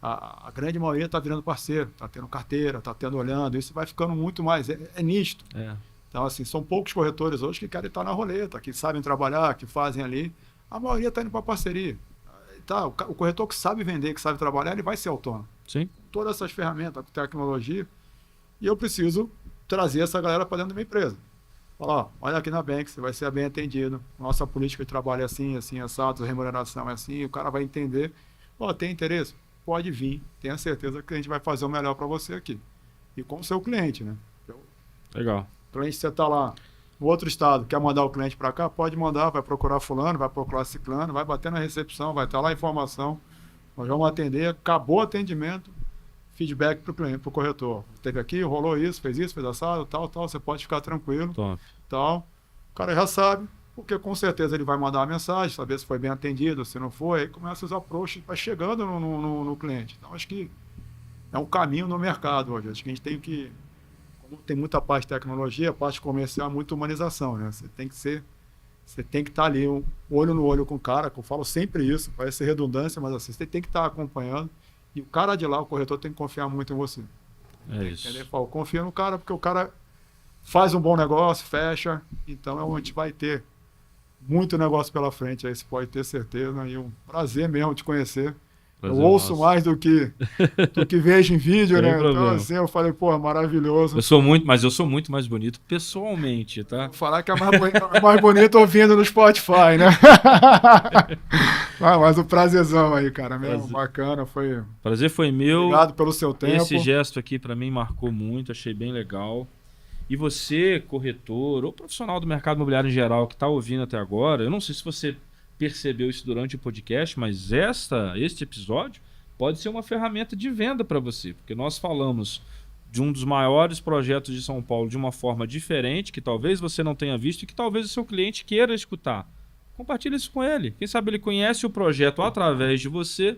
A grande maioria está virando parceiro, está tendo carteira, está tendo olhando, isso vai ficando muito mais, é nítido. Então, assim, são poucos corretores hoje que querem estar na roleta, que sabem trabalhar, que fazem ali. A maioria está indo para parceria. Tá, o corretor que sabe vender, que sabe trabalhar, ele vai ser autônomo. Sim. Todas essas ferramentas, tecnologia, e eu preciso trazer essa galera para dentro da minha empresa. Falar, olha aqui na Bank, você vai ser bem atendido, nossa política de trabalho é assim, assim, assado, remuneração é assim, o cara vai entender, tem interesse? Pode vir, tenha certeza que a gente vai fazer o melhor para você aqui. E com o seu cliente, né? Legal. O cliente, você está lá no outro estado, quer mandar o cliente para cá, pode mandar, vai procurar fulano, vai procurar ciclano, vai bater na recepção, vai estar lá a informação, nós vamos atender, acabou o atendimento, feedback para o cliente, para o corretor. Esteve aqui, rolou isso, fez assado, tal, você pode ficar tranquilo. Top. Tal. O cara já sabe, porque com certeza ele vai mandar uma mensagem, saber se foi bem atendido, se não foi, aí começa os approaches, vai chegando no cliente. Então, acho que é um caminho no mercado hoje. Acho que a gente tem que, como tem muita parte de tecnologia, a parte comercial é muita humanização, né? Você tem que estar ali, olho no olho com o cara, que eu falo sempre isso, parece redundância, mas assim, você tem que estar acompanhando. E o cara de lá, o corretor, tem que confiar muito em você. É isso. Entendeu? Falo, confia no cara, porque o cara faz um bom negócio, fecha. Então, a gente vai ter muito negócio pela frente, aí você pode ter certeza. E um prazer mesmo te conhecer. Prazer eu ouço nosso. mais do que vejo em vídeo, Sem né? Então, problema. assim, eu falei, maravilhoso. Eu sou muito mais bonito pessoalmente, tá? Vou falar que é mais bonito ouvindo no Spotify, né? Mas o prazerzão aí, cara, mesmo, bacana, foi... Prazer foi meu. Obrigado pelo seu tempo. Esse gesto aqui pra mim marcou muito, achei bem legal. E você, corretor ou profissional do mercado imobiliário em geral que tá ouvindo até agora, eu não sei se você percebeu isso durante o podcast, mas este episódio pode ser uma ferramenta de venda para você, porque nós falamos de um dos maiores projetos de São Paulo de uma forma diferente, que talvez você não tenha visto e que talvez o seu cliente queira escutar. Compartilhe isso com ele. Quem sabe ele conhece o projeto através de você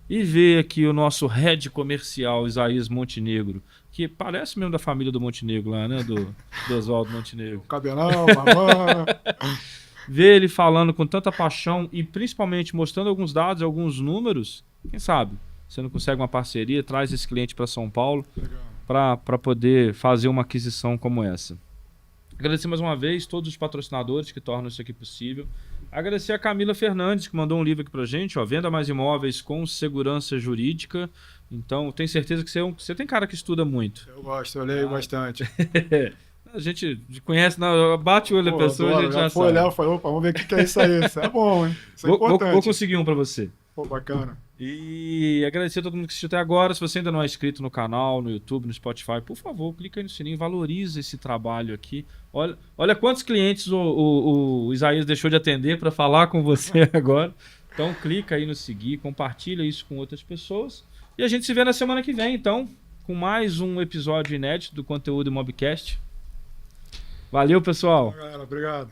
e vê aqui o nosso head comercial, Isaías Montenegro, que parece mesmo da família do Montenegro lá, né? Do Oswaldo Montenegro. Cabelão, mamãe. Ver ele falando com tanta paixão e principalmente mostrando alguns dados, alguns números, quem sabe você não consegue uma parceria, traz esse cliente para São Paulo para poder fazer uma aquisição como essa. Agradecer mais uma vez todos os patrocinadores que tornam isso aqui possível. Agradecer a Camila Fernandes, que mandou um livro aqui pra gente, ó, Venda Mais Imóveis com Segurança Jurídica. Então, tenho certeza que você tem cara que estuda muito. Eu gosto, eu leio bastante. A gente conhece, bate o olho da pessoa, a gente já foi sabe. olhar e falou, opa, vamos ver o que é isso aí. Isso é bom, hein? Isso é importante. Vou conseguir um para você. Pô, bacana. E agradecer a todo mundo que assistiu até agora. Se você ainda não é inscrito no canal, no YouTube, no Spotify, por favor, clica aí no sininho, valoriza esse trabalho aqui. Olha quantos clientes o Isaías deixou de atender para falar com você agora. Então clica aí no seguir, compartilha isso com outras pessoas. E a gente se vê na semana que vem, então, com mais um episódio inédito do Conteúdo Mobcast. Valeu, pessoal. Galera, obrigado.